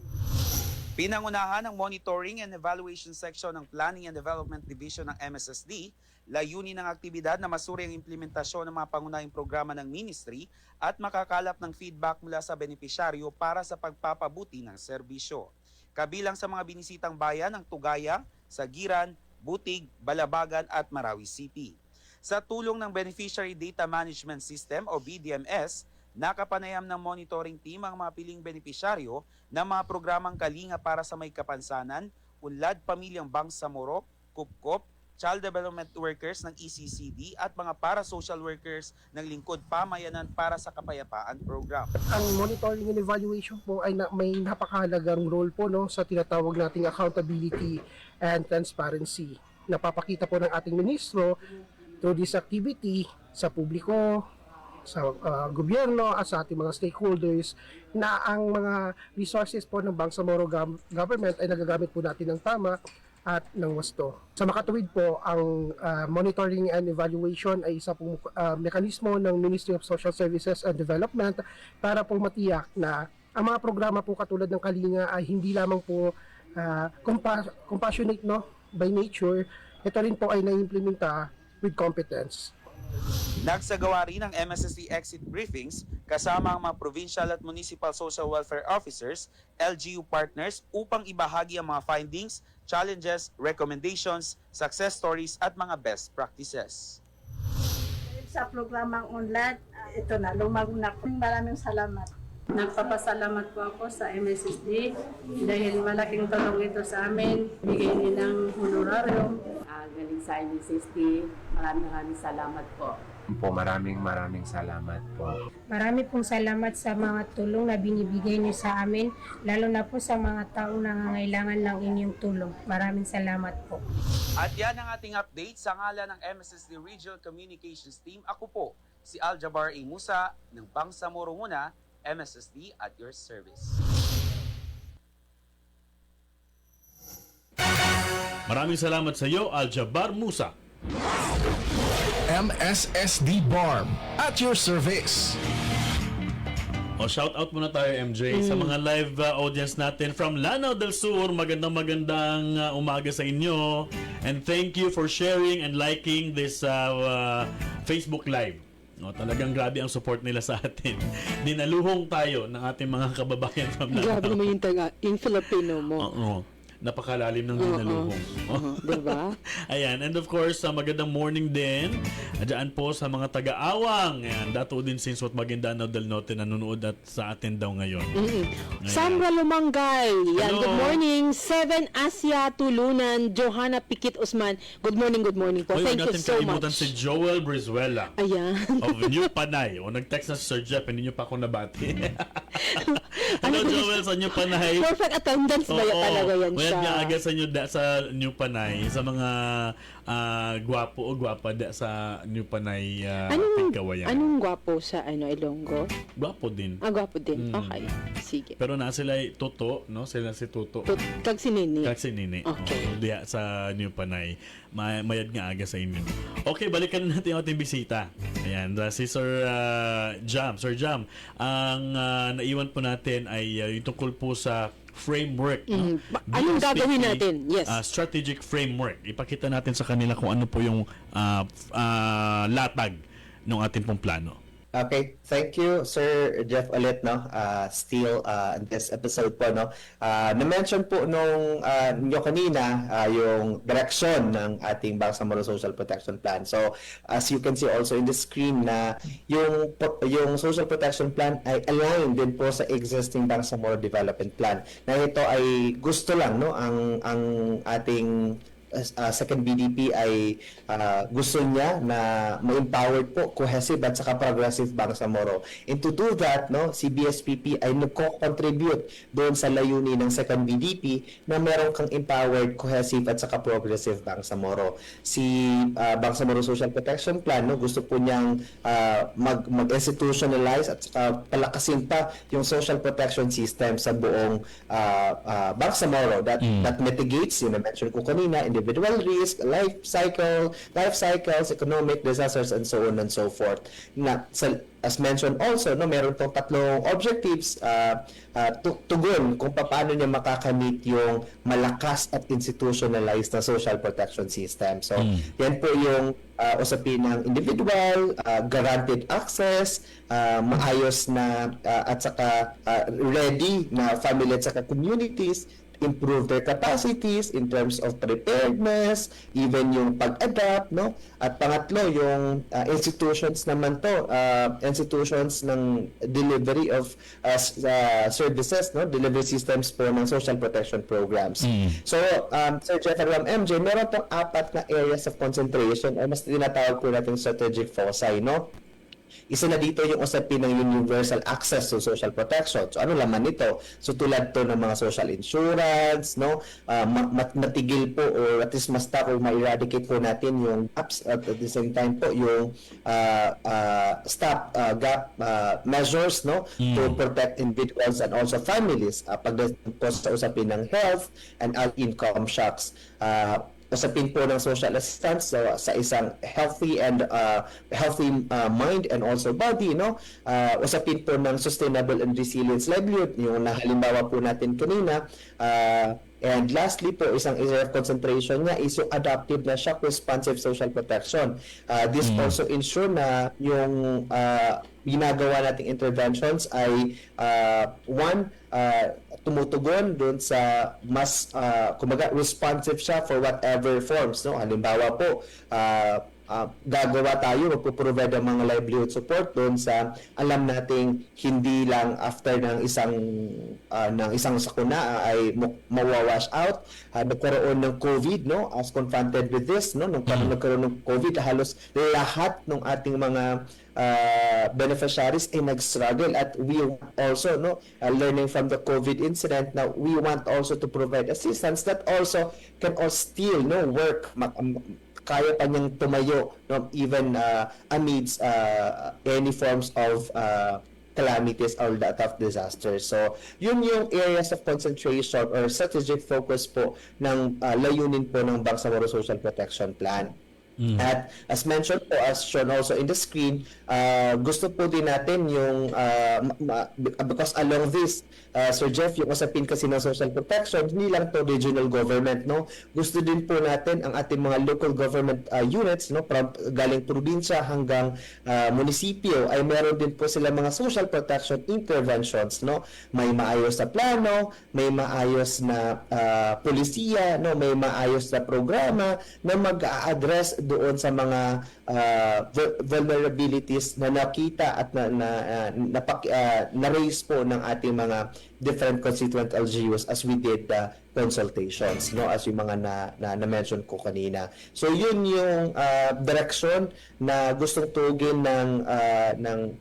Pinangunahan ng Monitoring and Evaluation Section ng Planning and Development Division ng MSSD, layunin ng aktibidad na masuri ang implementasyon ng mga pangunahing programa ng Ministry at makakalap ng feedback mula sa benepisyaryo para sa pagpapabuti ng serbisyo. Kabilang sa mga binisitang bayan ng Tugaya, Sagiran, Butig, Balabagan at Marawi City. Sa tulong ng Beneficiary Data Management System o BDMS, nakapanayam ng monitoring team ang mga piling benepisyaryo ng mga programang Kalinga para sa May Kapansanan, Unlad Pamilyang Bangsamoro, Kupkop, Child Development Workers ng ECCD at mga para-social workers ng Lingkod Pamayanan para sa Kapayapaan Program. Ang monitoring and evaluation po ay may napakahalagang role po sa tinatawag nating accountability and transparency. Napapakita po ng ating ministro through this activity sa publiko, sa gobyerno at sa ating mga stakeholders na ang mga resources po ng Bangsamoro government ay nagagamit po natin ng tama at ng wasto. Sa makatuwid po, ang monitoring and evaluation ay isa pong mekanismo ng Ministry of Social Services and Development para po matiyak na ang mga programa po katulad ng Kalinga ay hindi lamang po compassionate by nature, ito rin po ay naimplementa with competence. Nagsagawa rin ng MSSD exit briefings kasama ang mga provincial at municipal social welfare officers, LGU partners upang ibahagi ang mga findings, challenges, recommendations, success stories at mga best practices. Sa programang UNLAD, ito na, lumago na po. Maraming salamat. Nagpapasalamat po ako sa MSSD dahil malaking tulong ito sa amin. Bigay nilang honorarium. Galing sa MSSD, maraming salamat po. Maraming salamat po. Marami pong salamat sa mga tulong na binibigay niyo sa amin, lalo na po sa mga taong nangangailangan ng inyong tulong. Maraming salamat po. At yan ang ating update sa ngalan ng MSSD Regional Communications Team. Ako po, si Al Jabar A. Musa ng Bangsamoro Muna, MSSD at your service. Maraming salamat sa iyo, Al Jabar Musa. MSSD BARM at your service. O shout out muna tayo, MJ, sa mga live audience natin from Lanao del Sur. Magandang umaga sa inyo. And thank you for sharing and liking this Facebook Live. No, talagang grabe ang support nila sa atin. Dinaluhong tayo ng ating mga kababayan from Lanao. Grabe naman yung Filipino mo. Oo. Napakalalim ng dinaluhong. Diba? Ayan, and of course, magandang morning din. Diyan po sa mga taga-awang. Ayan, dato din since what Maguindanao del Norte nanonood at sa atin daw ngayon. Samra Lumangay. Yan, Hello. good morning. 7 Asia Tulunan. Johanna Pikit Usman. Good morning po. Hoy, Thank you natin so kalimutan much. si Joel Brizuela Ayan. of New Panay. O nag-text na si Sir Jeff, hindi niyo pa ako nabati. Hello, Joel, sa New Panay. Perfect attendance ba yan talaga yan siya? Well, aga sa New Panay, sa mga gwapo o gwapa sa New Panay Tigkawayan. Anong gwapo sa Ilonggo? Gwapo din. Gwapo din. Okay. Sige. Pero na sila Toto, no? Sila si Toto. Kag si Nini. Kag si Nini. Okay. Diya sa New Panay. Mayad nga aga sa inyo. Okay, balikan natin ang ating bisita. Ayan, si Sir Jam. Sir Jam, ang naiwan po natin natin ay yung tungkol po sa framework. No? Anong gagawin DSPP, natin? Yes. Strategic framework. Ipakita natin sa kanila kung ano po yung latag ng ating pong plano. Okay, thank you Sir Jeff ulit no. Still in this episode po no. Na-mention po nung nyo kanina yung direction ng ating Bangsamoro Social Protection Plan. So as you can see also in the screen na yung Social Protection Plan ay aligned din po sa existing Bangsamoro Development Plan. Na ito ay gusto lang no ang ating second BDP ay gusto niya na ma-empowered po, cohesive at saka progressive Bangsamoro. And to do that, no, si BSPP ay nagko-contribute doon sa layunin ng second BDP na meron kang empowered, cohesive at saka progressive Bangsamoro. Si Bangsamoro Social Protection Plan, no, gusto po niyang mag-institutionalize at saka palakasin pa yung social protection system sa buong Bangsamoro that mitigates, yun na-mention ko kanina, individual risk, life cycles, economic disasters, and so on and so forth. As mentioned also, no, meron tong tatlong objectives tugon kung paano niya makakamit yung malakas at institutionalized na social protection system. So, yan po yung usapin ng individual, guaranteed access, maayos na at saka ready na family at saka communities, improve their capacities in terms of preparedness, even yung pag-adapt, no? At pangatlo, yung institutions naman to, institutions ng delivery of services, no? Delivery systems po ng social protection programs. So, Sir Jeff and MJ, meron pong 4 na areas of concentration ay mas tinatawag po natin strategic foci, no? Isa na dito yung usapin ng universal access to social protection. So ano laman nito? So tulad to ng mga social insurance, no? Matigil po or at least basta kung ma-eradicate po natin yung gaps at the same time po yung stop gap measures, no? To protect individuals and also families. Pagdating po sa usapin ng health and income shocks. Usapin po ng social assistance sa isang healthy mind and also body, no? Usapin po ng sustainable and resilience livelihood, yung nahalimbawa po natin kanina. And lastly po, isang area of concentration niya is yung adaptive na shock responsive social protection. This also ensure na yung ginagawa nating interventions ay tumutugon doon sa mas kumbaga responsive siya for whatever forms, no? Halimbawa po, gagawa tayo, magpo-provide ang mga livelihood support doon sa alam nating hindi lang after ng isang sakuna ay mawawash out. Nagkaroon ng COVID, no? As confronted with this, no? Nung nagkaroon ng COVID, halos lahat ng ating mga beneficiaries ay nag-struggle, at we also, no, learning from the COVID incident, now we want also to provide assistance that also can still, no, work, kaya pa niyang tumayo, no, even amidst any forms of calamities or that of disasters. So, yun yung areas of concentration or strategic focus po ng layunin po ng Bangsamoro Social Protection Plan. At as mentioned po, as shown also in the screen, gusto po din natin yung because along this, Sir Jeff, yung usapin kasi ng social protection, hindi lang to regional government, no? Gusto din po natin ang ating mga local government units, no, from galing probinsya hanggang munisipyo, ay meron din po sila mga social protection interventions, no? May maayos na plano, may maayos na polisiya, no, may maayos na programa na mag-a-address doon sa mga vulnerabilities na nakita at na-raise po ng ating mga different constituent LGUs as we did consultations, no, as yung mga na-mention ko kanina. So yun yung direction na gustong tugin ng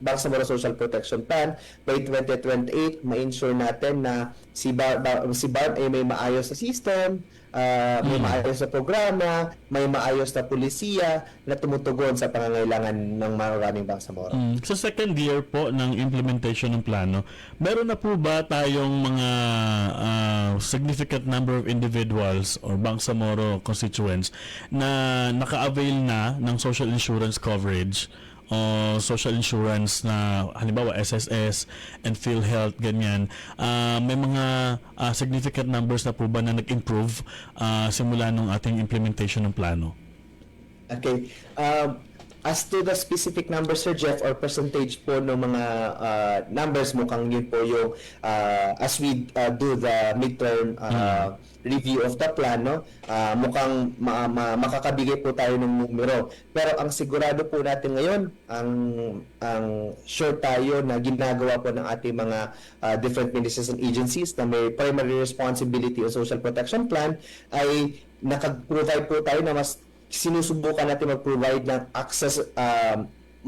Bangsamoro Social Protection Plan by 2028. Ma-ensure natin na si BARM ay may maayos na system, may maayos na programa, may maayos na pulisiya na tumutugon sa pangangailangan ng maraming Bangsamoro. Sa second year po ng implementation ng plano, meron na po ba tayong mga significant number of individuals or Bangsamoro constituents na naka-avail na ng social insurance coverage social insurance na halimbawa SSS and PhilHealth, ganyan, may mga significant numbers na po ba na nag-improve simula nung ating implementation ng plano? Okay. As to the specific numbers, Sir Jeff, or percentage po ng mga numbers, mukhang yun po yung as we do the midterm review of the plan, no? Mukhang makakabigay po tayo ng numero. Pero ang sigurado po natin ngayon, ang sure tayo na ginagawa po ng ating mga different ministries and agencies na may primary responsibility o social protection plan ay nakag-provide po tayo na mas sinusubukan natin mag-provide ng access,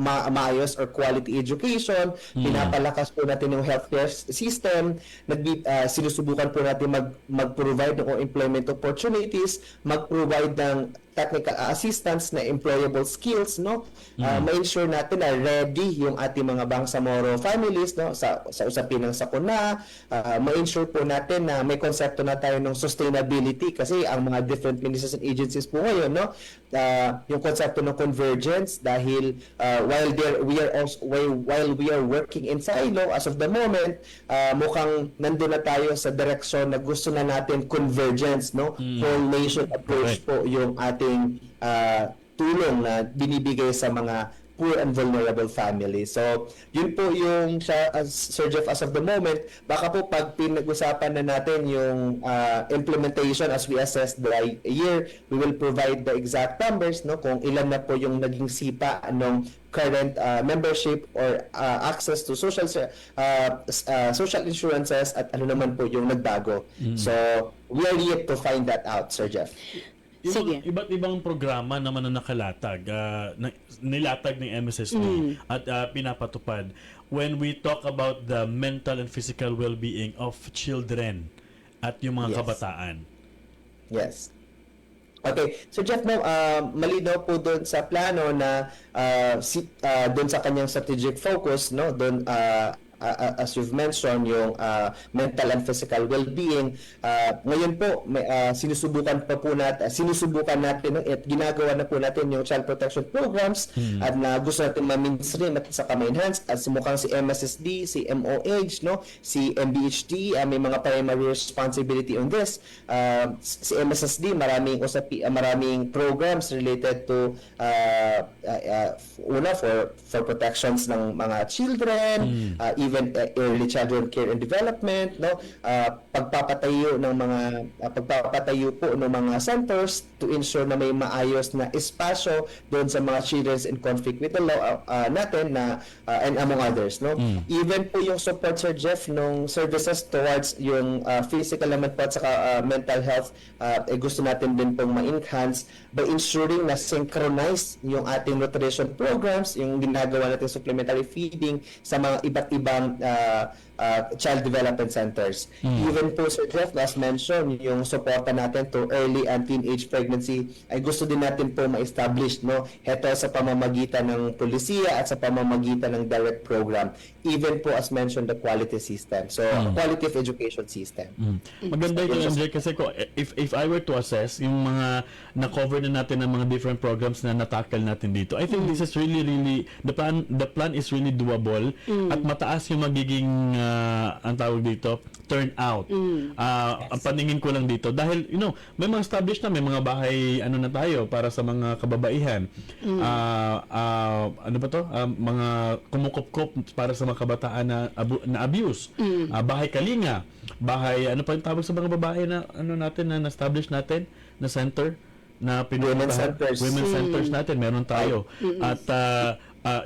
maayos or quality education, pinapalakas po natin yung healthcare system, sinusubukan po natin mag-provide ng employment opportunities, mag-provide ng technical assistance na employable skills, no? Ma-ensure natin na ready yung ating mga Bangsamoro families, no, sa usapin ng sakuna. Ma-ensure po natin na may konsepto na tayo ng sustainability kasi ang mga different ministries and agencies po ngayon, no, yung konsepto ng convergence dahil while we are working in silo as of the moment, mukhang nandun na tayo sa direksyon na gusto na natin convergence, no? Whole nation approach po yung ating tulong na binibigay sa mga poor and vulnerable families. So, yun po yung Sir Jeff, as of the moment. Baka po pag pinag-usapan na natin yung implementation as we assess the year, we will provide the exact numbers, no, kung ilan na po yung naging sipa ng current membership or access to social insurances at ano naman po yung nagbago. So, we are yet to find that out, Sir Jeff. Sige. Iba't ibang programa naman na nakalatag, nilatag ng MSSD at pinapatupad when we talk about the mental and physical well-being of children at yung mga kabataan. Yes. Okay. So Jeff, malinaw po doon sa plano na doon sa kanyang strategic focus, no, doon as you've mentioned, yung mental and physical well-being. Ngayon po, sinusubukan natin at ginagawa na po natin yung child protection programs at na gusto natin ma-mainstream at saka ma-enhance at mukhang si MSSD, si MOH, no, si MBHD, may mga primary responsibility on this. Si MSSD, maraming programs related to una for protections ng mga children, even early childhood care and development, no, pagpapatayo po ng mga centers to ensure na may maayos na espasyo doon sa mga children in conflict with the law natin na and among others, no. Even po yung support, Sir Jeff, nung services towards yung physical naman po at saka mental health, gusto natin din pong ma-enhance by ensuring na synchronize yung ating nutrition programs, yung ginagawa natin supplementary feeding sa mga iba't ibang child development centers. Even po, Sir Jeff, as mentioned, yung suporta natin to early and teenage pregnancy ay gusto din natin po ma-establish, no, heto sa pamamagitan ng polisiya at sa pamamagitan ng direct program. Even po, as mentioned, the quality system. So, quality of education system. Maganda ito, MJ, kasi if I were to assess yung mga na-cover na natin ng mga different programs na natakal natin dito, I think this is really, the plan is really doable at mataas yung magiging ang tawag dito, turnout. Ang paningin ko lang dito dahil may mga established na, may mga bahay na tayo para sa mga kababaihan. Ano ba to? Mga kumukop-kop para sa mga kabataan na abuse. Bahay kalinga, bahay ano pa yung tawag sa mga babae na natin na establish natin na center na women's centers natin meron tayo. At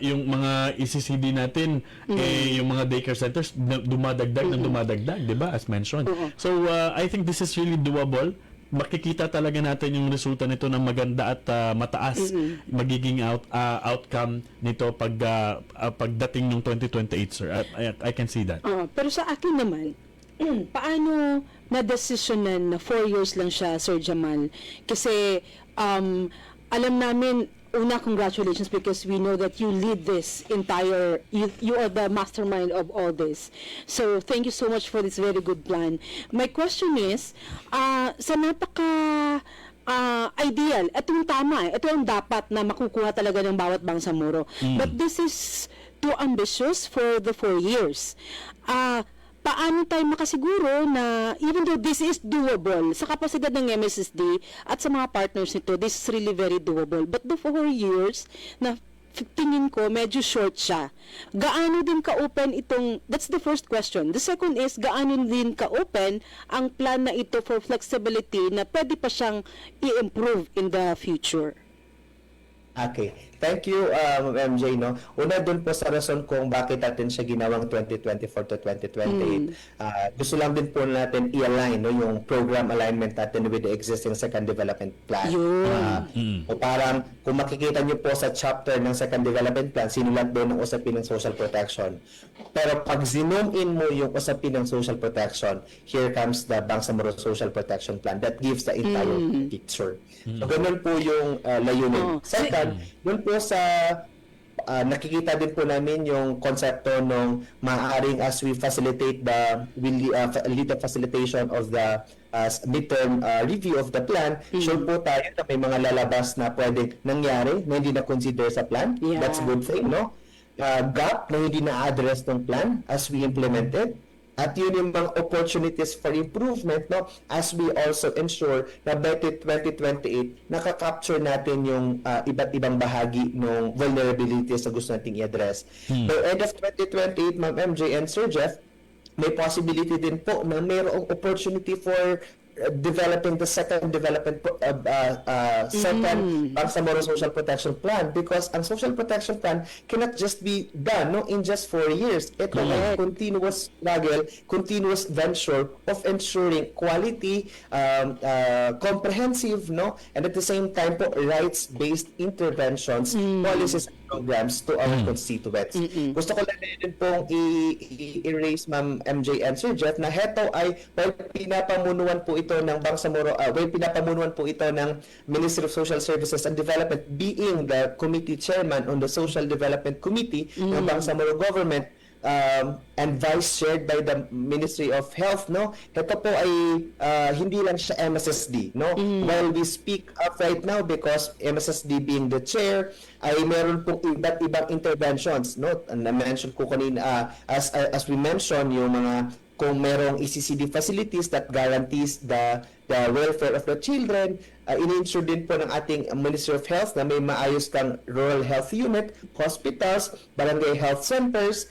yung mga ECCD natin, yung mga daycare centers, dumadagdag, di ba, as mentioned. So, I think this is really doable. Makikita talaga natin yung resulta nito ng maganda at mataas magiging outcome nito pagdating ng 2028, sir. I can see that. Pero sa akin naman, paano na-desisyonan na 4 years lang siya, Sir Jamal? Kasi, alam namin, una, congratulations because we know that you lead this entire, you are the mastermind of all this. So, thank you so much for this very good plan. My question is, sa napaka ideal. Ito yung tama. Ito yung dapat na makukuha talaga ng bawat bangsamoro. But this is too ambitious for the 4 years. Paano tayo makasiguro na even though this is doable sa kapasidad ng MSSD at sa mga partners nito, this is really very doable. But the 4 years na tingin ko medyo short siya. Gaano din ka-open itong, that's the first question. The second is, gaano din ka-open ang plan na ito for flexibility na pwede pa siyang i-improve in the future? Okay. Thank you, MJ. No? Una dun po sa rason kung bakit natin siya ginawang 2024 to 2028. Gusto lang din po natin i-align no, yung program alignment natin with the existing second development plan. O parang kung makikita niyo po sa chapter ng second development plan, sinulat doon ng usapin ng social protection. Pero pag zoom in mo yung usapin ng social protection, here comes the Bangsamoro Social Protection Plan that gives the entire picture. So ganun po yung layunin. Second, yun po sa nakikita din po namin yung konsepto ng maaaring as we facilitate lead the facilitation of the midterm review of the plan, sure po tayo na may mga lalabas na pwedeng nangyari na hindi na consider sa plan. That's a good thing, no? Gap na hindi na-address ng plan as we implement it. At yun yung mga opportunities for improvement, no? As we also ensure na by 2028, nakaka-capture natin yung iba't ibang bahagi ng vulnerabilities na gusto nating i-address. By end of 2028, Ma'am MJ and Sir Jeff, may possibility din po na mayroong opportunity for developing the second development second Bangsamoro Social Protection Plan, because ang social protection plan cannot just be done no in just 4 years. Ito ay continuous struggle, continuous venture of ensuring quality, comprehensive, no, and at the same time po rights-based interventions, policies and programs to our constituents. Gusto ko lang din pong i-erase Ma'am MJ and Sir Jeff na heto ay pinapamunuan po ito ng Bangsamoro, pinapamunuan po ito ng Ministry of Social Services and Development, being the committee chairman on the Social Development Committee ng Bangsamoro Government, and vice chaired by the Ministry of Health, no? Ito po ay hindi lang siya MSSD, no? While we speak up right now, because MSSD being the chair, ay meron pong iba't ibang interventions, no? Na-mention ko kanina, as we mentioned, yung mga kung merong ECCD facilities that guarantees the welfare of the children, in-ensure din po ng ating Ministry of Health na may maayos kang rural health unit, hospitals, barangay health centers,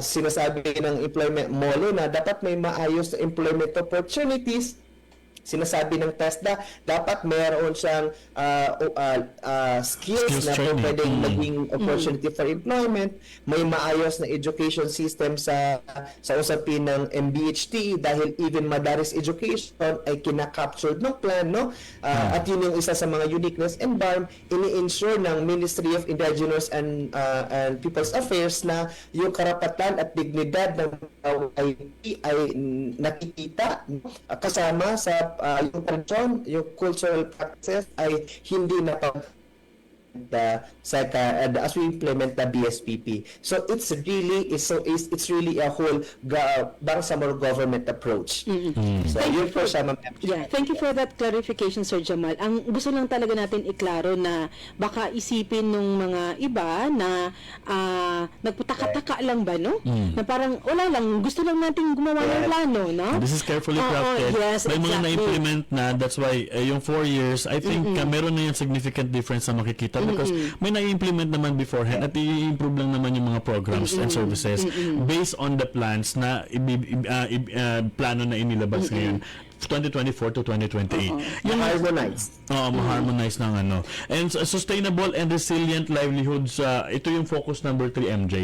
sinasabi ng employment MOLE na dapat may maayos na employment opportunities. Sinasabi ng TESDA, dapat mayroon siyang skills na po pwedeng maging opportunity for employment. May maayos na education system sa usapin ng MBHT dahil even Madaris Education ay kinakaptured ng plan, no? At yun yung isa sa mga uniqueness and BARM, ini-ensure ng Ministry of Indigenous and People's Affairs na yung karapatan at dignidad ng ay nakikita kasama sa yung tradisyon, yung cultural practices ay hindi na as we implement the BSPP. So it's really a whole Bangsamoro government approach. So yun po siya, Ma'am. Yeah, thank you for that clarification, Sir Jamal. Ang gusto lang talaga natin iklaro na baka isipin nung mga iba na nagputaka-taka lang ba, no? Na parang wala lang, gusto lang natin gumawa ng plano, no? This is carefully crafted. Yes, may mga exactly. na-implement na, that's why yung 4 years, I think meron na yung significant difference na makikita because may na-implement naman beforehand at i-improve lang naman yung mga programs and services based on the plans na plano na inilabas ngayon 2024 to 2028. Yung harmonized. Ma-harmonize ng ano. And sustainable and resilient livelihoods, ito yung focus number 3, MJ.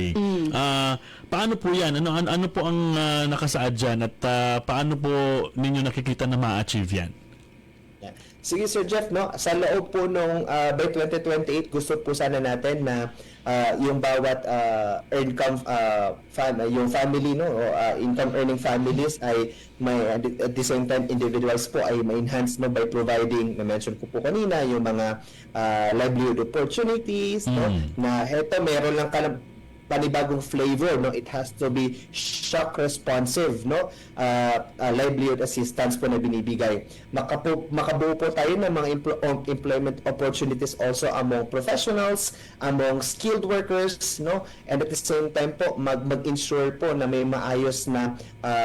Paano po yan? Ano po ang nakasaad dyan at paano po ninyo nakikita na ma-achieve yan? Sige Sir Jeff, no, sa loob po nung by 2028 gusto po sana natin na yung bawat yung family, no, income earning families ay may at the same time individuals po ay ma-enhance, no, by providing, na-mention ko po kanina, yung mga livelihood opportunities, no, na heto meron lang panibagong flavor, no? It has to be shock responsive, no? Livelihood assistance po na binibigay. Makabuo po tayo ng mga employment opportunities also among professionals, among skilled workers, no? And at the same time po mag-ensure po na may maayos na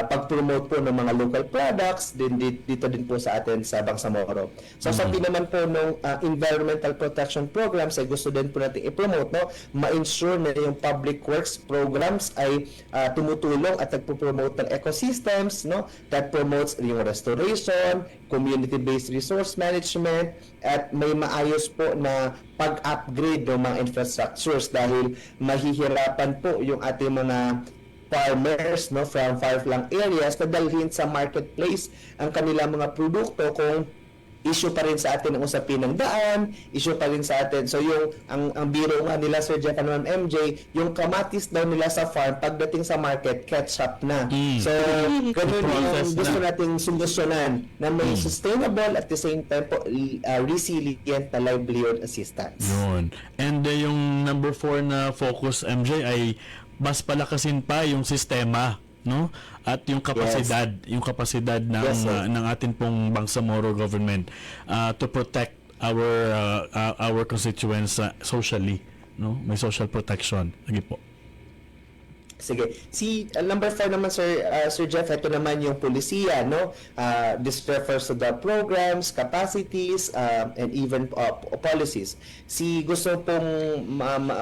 pag-promote po ng mga local products dito din po sa atin sa Bangsamoro. So sa naman po ng environmental protection programs ay gusto din po natin i-promote, no? Ma-ensure na yung public works programs ay tumutulong at nagpo-promote ng ecosystems, no? That promotes yung restoration, community-based resource management, at may maayos po na pag-upgrade ng mga infrastructures dahil mahihirapan po yung ating mga farmers, no, from far-flung areas na dalhin sa marketplace ang kanilang mga produkto kung issue pa rin sa atin ang usapin ng daan, issue pa rin sa atin. So yung ang biro nga nila Sir Jeff and Ma'am MJ, yung kamatis daw nila sa farm pagdating sa market ketchup na. So ganun yung gusto nating solusyonan na may sustainable at the same time po resilient na livelihood assistance. Yun. And yung number 4 na focus, MJ, ay mas palakasin pa yung sistema, no? At yung kapasidad, yung kapasidad ng ng atin pong Bangsamoro government to protect our constituents socially, no? May social protection. Sige po. Sige. Si number 4 naman Sir Jeff, ito naman yung polisiya, no? This refers to the programs, capacities, and even policies. Si gusto pong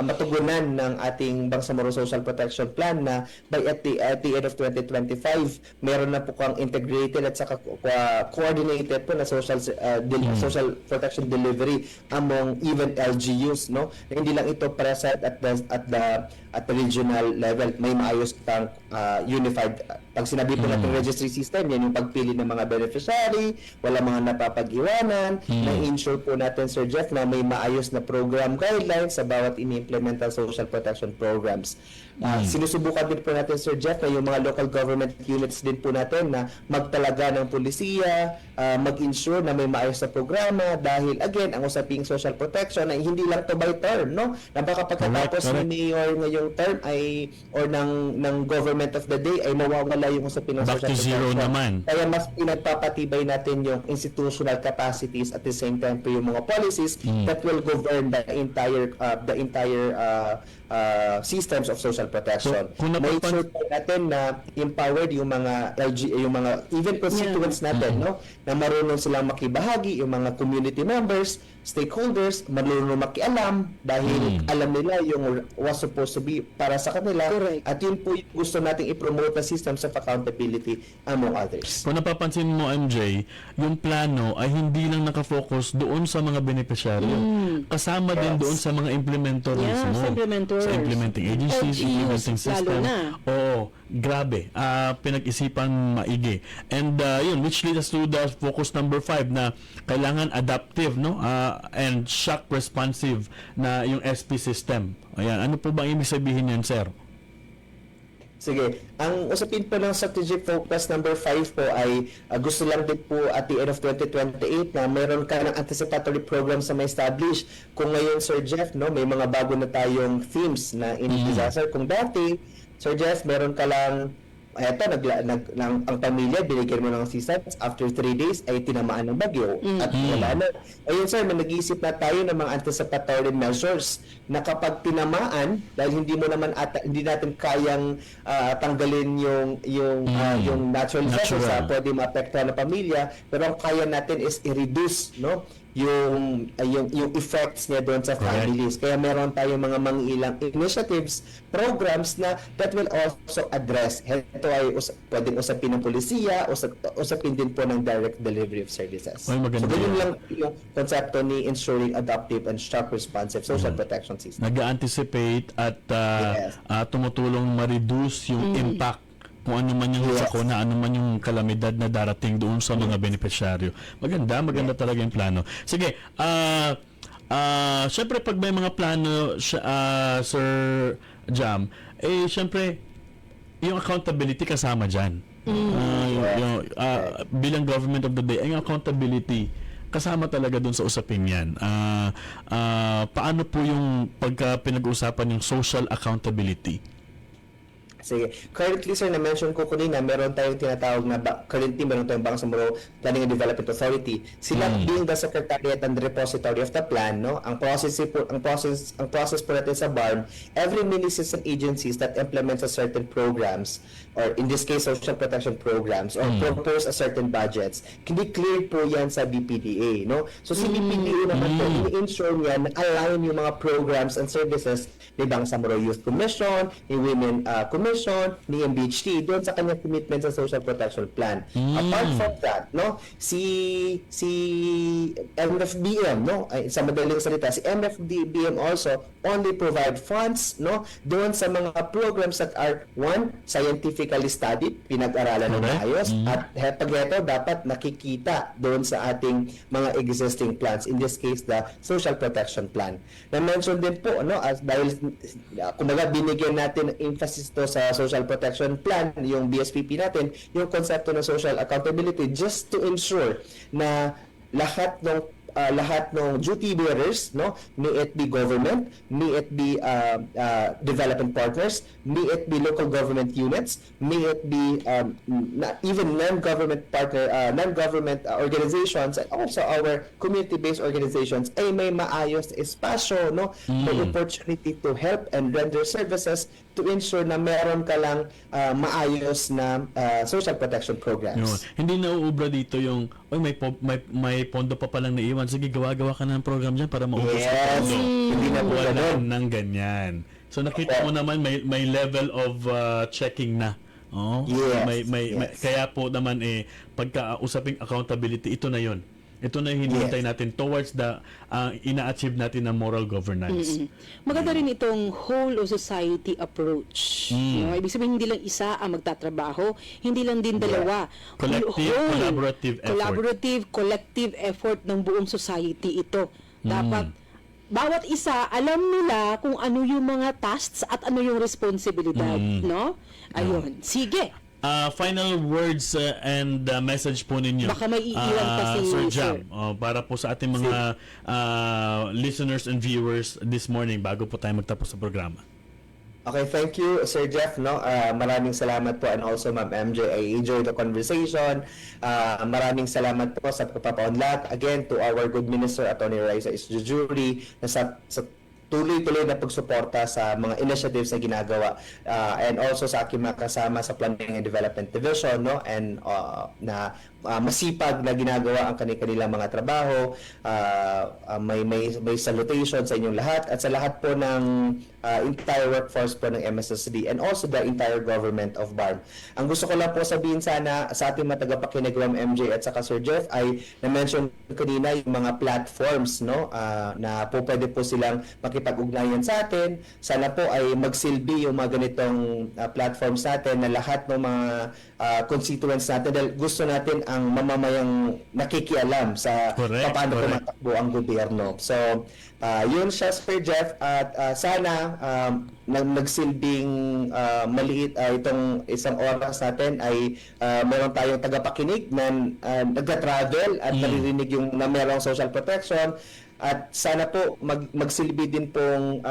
matugunan ng ating Bangsamoro Social Protection Plan na by at the end of 2025, meron na po kang integrated at saka coordinated po na social protection delivery among even LGUs, no? Hindi lang ito present at the regional level. May maayos kang unified. Pag sinabi po natin registry system, yan yung pagpili ng mga beneficiary, wala mga napapag-iwanan, na-ensure po natin, Sir Jeff, na may maayos na program guidelines sa bawat ini-implemental social protection programs. Sinusubukan din po natin, Sir Jeff, na yung mga local government units din po natin na magtalaga ng polisiya, mag-ensure na may maayos na programa dahil, again, ang usaping social protection ay hindi lang to by term, no? Na baka pagkatapos ni Mayor ngayong term ay or ng government of the day ay mawawala yung usapin ng Back social to zero protection. naman. Kaya mas pinagpapatibay natin yung institutional capacities at the same time po yung mga policies that will govern the entire systems of social protection. So, Make sure po natin na empowered yung mga yung mga even constituents natin, no? Na marunong silang makibahagi, yung mga community members, stakeholders, marunong makialam dahil alam nila yung was supposed to be para sa kanila. Correct. At yun po yung gusto nating i-promote na systems of accountability among others. Kung napapansin mo, MJ, yung plano ay hindi lang nakafocus doon sa mga beneficiaryo. Kasama din doon sa mga implementors mo. Sa implementors. Sa implementing agencies, implementing lalo system. na. Oo, grabe. Pinag-isipan maigi. And yun, which leads us to the focus number 5 na kailangan adaptive, no? And shock responsive na yung SP system. Ayan, ano po bang ibig sabihin yan, sir? Sige, ang usapin po ng strategic focus number 5 po ay gusto lang din po at the end of 2028 na meron ka ng anticipatory program sa may-establish. Kung ngayon, Sir Jeff, no, may mga bago na tayong themes na in disaster. Kung dati, Sir Jeff, meron ka lang eto, ang pamilya, binigyan mo ng assistance, after 3 days ay tinamaan ng bagyo at wala na. Ayun sir, nag-iisip na tayo ng mga anticipatory measures na kapag tinamaan, dahil hindi natin kayang tanggalin yung natural disasters sa pwede maapektuhan ng pamilya, pero ang kaya natin is i-reduce, no, yung effects niya doon sa families. Kaya meron tayong mga mangilang initiatives, programs na that will also address. Ito ay pwedeng usapin ng polisiya, usapin din po ng direct delivery of services. Ay, maganda. So, ganyan lang yung konsepto ni ensuring adaptive and shock responsive social protection system. Nag-anticipate at tumutulong ma-reduce yung impact kung ano man yung sakuna, ano man yung kalamidad na darating doon sa mga beneficiaryo. Maganda talaga yung plano. Sige, syempre pag may mga plano, Sir Jam, syempre, yung accountability kasama dyan. Bilang government of the day, ang accountability kasama talaga dun sa usapin yan. Paano po yung pagka pinag-uusapan yung social accountability? Sige. Currently, sir, na-mention ko kanina, meron tayong tinatawag na, currently meron tayong Bangsamoro Planning and Development Authority. Sila being the Secretariat and Repository of the Plan, no? Ang process po natin sa BARM, every ministries and agencies that implements a certain programs, or in this case, social protection programs, or propose a certain budgets, clear po yan sa BPDA, no? So, si BPDA naman po, ini-ensure niya na align yung mga programs and services ni Bangsamoro Youth Commission, ni Women Commission, ni MBHT doon sa kanyang commitment sa social protection plan. Apart from that, no, si MFBM, no, ay, sa madaling salita, si MFBM also only provide funds, no, doon sa mga programs that are one, scientifically studied, pinag-aralan ng maayos, at pag ito dapat nakikita doon sa ating mga existing plans, in this case the social protection plan. Na-mention din po, no, as dahil kumbaga binigyan natin ng emphasis to sa social protection plan, yung BSPP natin, yung konsepto ng social accountability, just to ensure na lahat ng duty bearers, no, may it be government, may it be development partners, may it be local government units, may it be even non-government organizations, and also our community-based organizations, ay may maayos na espasyo, no, may opportunity to help and render services to ensure na meron ka lang maayos na social protection programs. Hindi na uubra dito yung may pondo pa palang naiwan, sige gawa-gawa ka ng program dyan para maubos ang pondo. Hindi na po Wala ganun. nang ganyan. So nakita mo naman may level of checking na. Kaya po naman pagka usaping accountability, ito na yon. Ito na yung hinihintay natin towards the ina-achieve natin na moral governance. Maganda rin itong whole of society approach. No? Ibig sabihin, hindi lang isa ang magtatrabaho, hindi lang din dalawa. Collaborative, collective effort ng buong society ito. Dapat bawat isa alam nila kung ano yung mga tasks at ano yung responsibilidad, no? Ayun. Sige. Final words and message po ninyo. Baka may iiwan pa si Sir Jam, para po sa ating mga listeners and viewers this morning bago po tayo magtapos sa programa. Okay, thank you, Sir Jeff. No, maraming salamat po, and also Ma'am MJ. I enjoyed the conversation. Maraming salamat po sa pagpapaunlak. Again, to our good minister, Atty. Raisa Isjujuri, na sa tuloy-tuloy na pagsuporta sa mga initiatives na ginagawa, and also sa aking mga kasama sa Planning and Development Division, no, and na masipag na ginagawa ang kanilang mga trabaho. May salutation sa inyong lahat at sa lahat po ng entire workforce po ng MSSD and also the entire government of BARM. Ang gusto ko lang po sabihin sana sa ating mga tagapakinig, Ma'am MJ at saka Sir Jeff, ay na-mention kanina yung mga platforms, no, na po pwede po silang makipag-ugnayan sa atin. Sana po ay magsilbi yung mga ganitong platforms natin na lahat ng mga constituents natin, dahil gusto natin ang mamamayang nakikialam sa paano tumatakbo ang gobyerno. So, yun siya, Sir Jeff, at sana nagsilbing maliit itong isang oras natin ay meron tayong tagapakinig na nagka-travel at naririnig yung na merong social protection. At sana po magsilbi din pong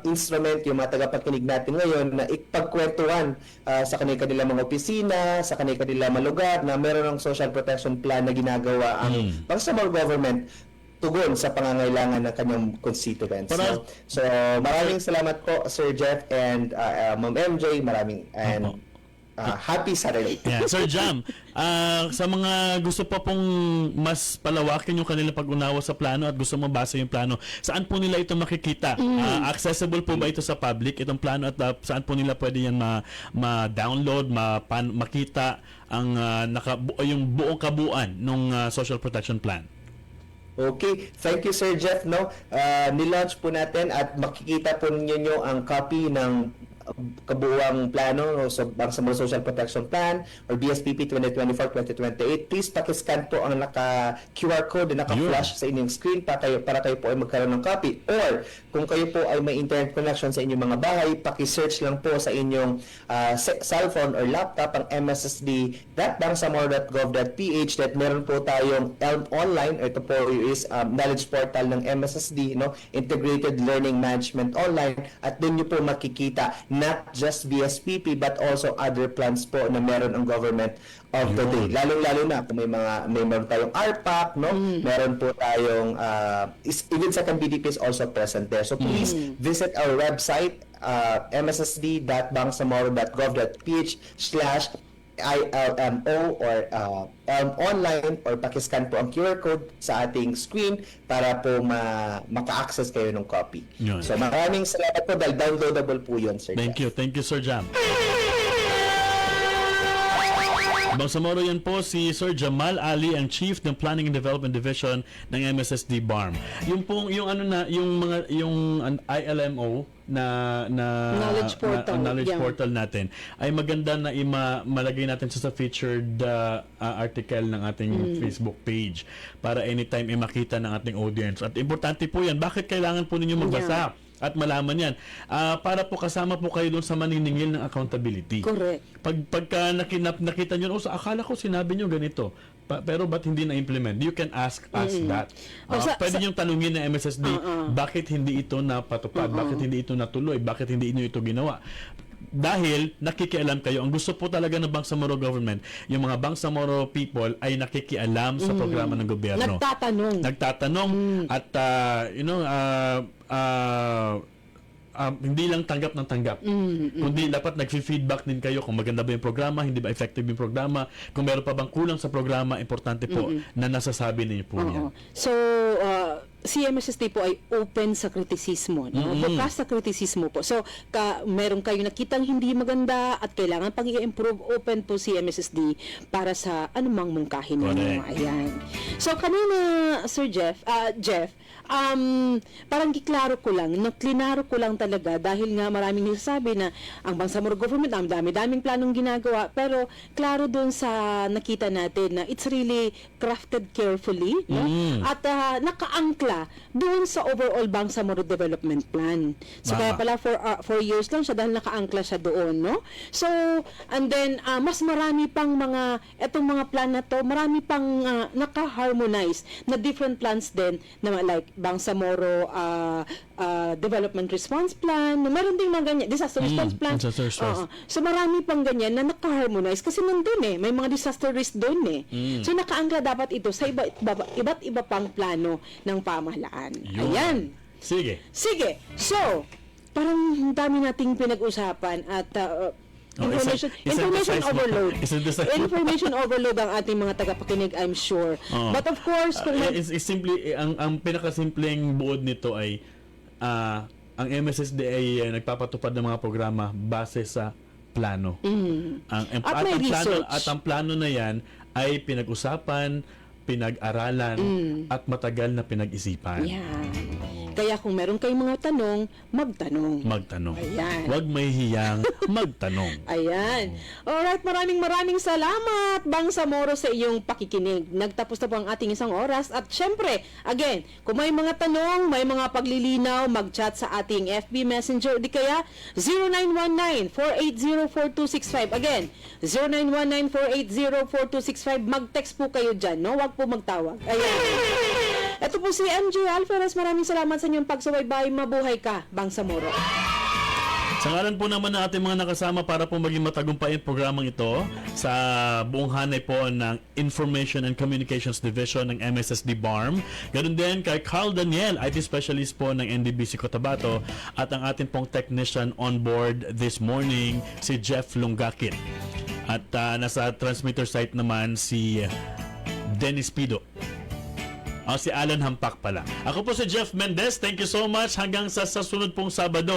instrument yung mga tagapakinig natin ngayon na ipagkwentuhan sa kanilang mga opisina, sa kanilang mga lugar na meron ng social protection plan na ginagawa ang Bangsamoro government tugon sa pangangailangan ng kanyang constituents. So maraming salamat po, Sir Jeff and Ma'am MJ. Happy Saturday. Yeah, Sir Jam, sa mga gusto pa pong mas palawakin yung kanilang pag-unawa sa plano at gusto mabasa yung plano, saan po nila ito makikita? Accessible po ba ito sa public, itong plano, at saan po nila pwede yan ma-download, makita ang yung buong kabuuan ng social protection plan? Okay, thank you, Sir Jeff. No, nilaunch po natin at makikita po ninyo ang copy ng kabuuang plano o sa Bangsamoro Social Protection Plan or BSPP 2024-2028, please pakiscan po ang naka-QR code na naka-flash sa inyong screen para kayo po ay magkaroon ng copy. Or kung kayo po ay may internet connection sa inyong mga bahay, paki-search lang po sa inyong cellphone or laptop ang mssd.bangsamoro.gov.ph that meron po tayong ELM Online. Ito po is knowledge portal ng MSSD, no? Integrated Learning Management Online, at doon nyo po makikita not just BSPP but also other plans po na meron ang government of the day. Lalo na kung may meron tayong RPAC, no? Meron po tayong even Second BDP is also present there. So please visit our website mssd.bangsamoro.gov.ph/ILMO or online, or pakiscan po ang QR code sa ating screen para po maka-access kayo ng copy. Yun. So maraming salamat po dahil downloadable po yun, Sir. Thank you, Sir Jam. Bangsamoro, yan po si Sir Jamal Ali, ang Chief ng Planning and Development Division ng MSSD BARM. Yung ILMO na knowledge portal natin ay maganda na malagay natin sa featured article ng ating Facebook page para anytime makita ng ating audience. At importante po yan. Bakit kailangan po ninyo magbasa at malaman yan? Para po kasama po kayo doon sa maniningil ng accountability. Correct. Pagka nakita nyo, akala ko sinabi nyo ganito, pero ba't hindi na-implement? You can ask us that. Pwede nyo tanungin ng MSSD, bakit hindi ito napatupad? Bakit hindi ito natuloy? Bakit hindi nyo ito ginawa? Dahil nakikialam kayo. Ang gusto po talaga ng Bangsamoro government, yung mga Bangsamoro people ay nakikialam sa programa ng gobyerno. Nagtatanong at hindi lang tanggap ng tanggap. Kundi dapat nag-feedback din kayo kung maganda ba yung programa, hindi ba effective yung programa, kung meron pa bang kulang sa programa, importante po na nasasabi ninyo po yan. So, si MSSD po ay open sa kritisismo, no? Bukas sa kritisismo po. So, meron kayo nakitang hindi maganda at kailangan pang i-improve, open po si MSSD para sa anumang mungkahin ninyo. Ayan. So, kanina, Sir Jeff, parang klinaro ko lang talaga dahil nga maraming nagsasabi na ang Bangsamoro government, ang dami-daming planong ginagawa, pero klaro doon sa nakita natin na it's really crafted carefully, no? At nakaangkla doon sa overall Bangsamoro Development Plan. So kaya pala 4 years lang siya dahil nakaangkla siya doon, no? So, and then mas marami pang etong mga plan na to, marami pang naka-harmonize na different plans din na like Bangsamoro Development Response Plan, meron ding mga ganyan, disaster response plan. So marami pang ganyan na naka-harmonize kasi nandun may mga disaster risk doon So nakaangkla dapat ito sa iba't iba pang plano ng pamahalaan. Ayan. Sige. So, parang dami nating pinag-usapan at information overload. Information overload ang ating mga tagapakinig, I'm sure. But of course, kung simply ang pinakasimpleng buod nito ay ang MSSD ay nagpapatupad ng mga programa base sa plano. At ang plano na yan ay pinag-usapan, pinag-aralan at matagal na pinag-isipan. Kaya kung meron kayong mga tanong, magtanong. Ayan. Huwag may hiyang magtanong. Ayan. Alright, maraming salamat, Bangsamoro, sa iyong pakikinig. Nagtapos na po ang ating isang oras. At syempre, again, kung may mga tanong, may mga paglilinaw, mag-chat sa ating FB Messenger. Di kaya, 0919-480-4265. Again, 0919-480-4265. Mag-text po kayo dyan, no? Huwag po magtawag. Ayan. Ito po si MJ Alferez. Maraming salamat sa inyong pagsubaybay. Mabuhay ka, Bangsamoro. Sa ngalan po naman ng ating mga nakasama para po maging matagumpay ang programang ito sa buong hanay po ng Information and Communications Division ng MSSD BARM. Ganun din kay Carl Daniel, IT Specialist po ng NDBC Cotabato, at ang ating pong technician on board this morning, si Jeff Lungakit. At nasa transmitter site naman si Dennis Pido. Si Alan Hampak pala. Ako po si Jeff Mendez. Thank you so much. Hanggang sa sunod pong Sabado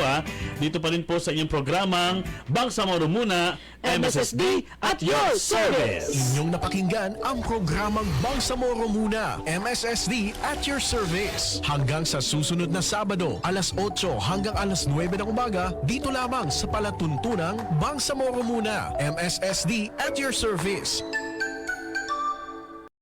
dito pa rin po sa inyong programang Bangsamoro Muna, MSSD at your service. Inyong napakinggan ang programang Bangsamoro Muna, MSSD at your service. Hanggang sa susunod na Sabado, alas 8 hanggang alas 9 ng umaga, dito lamang sa palatuntunang Bangsamoro Muna, MSSD at your service.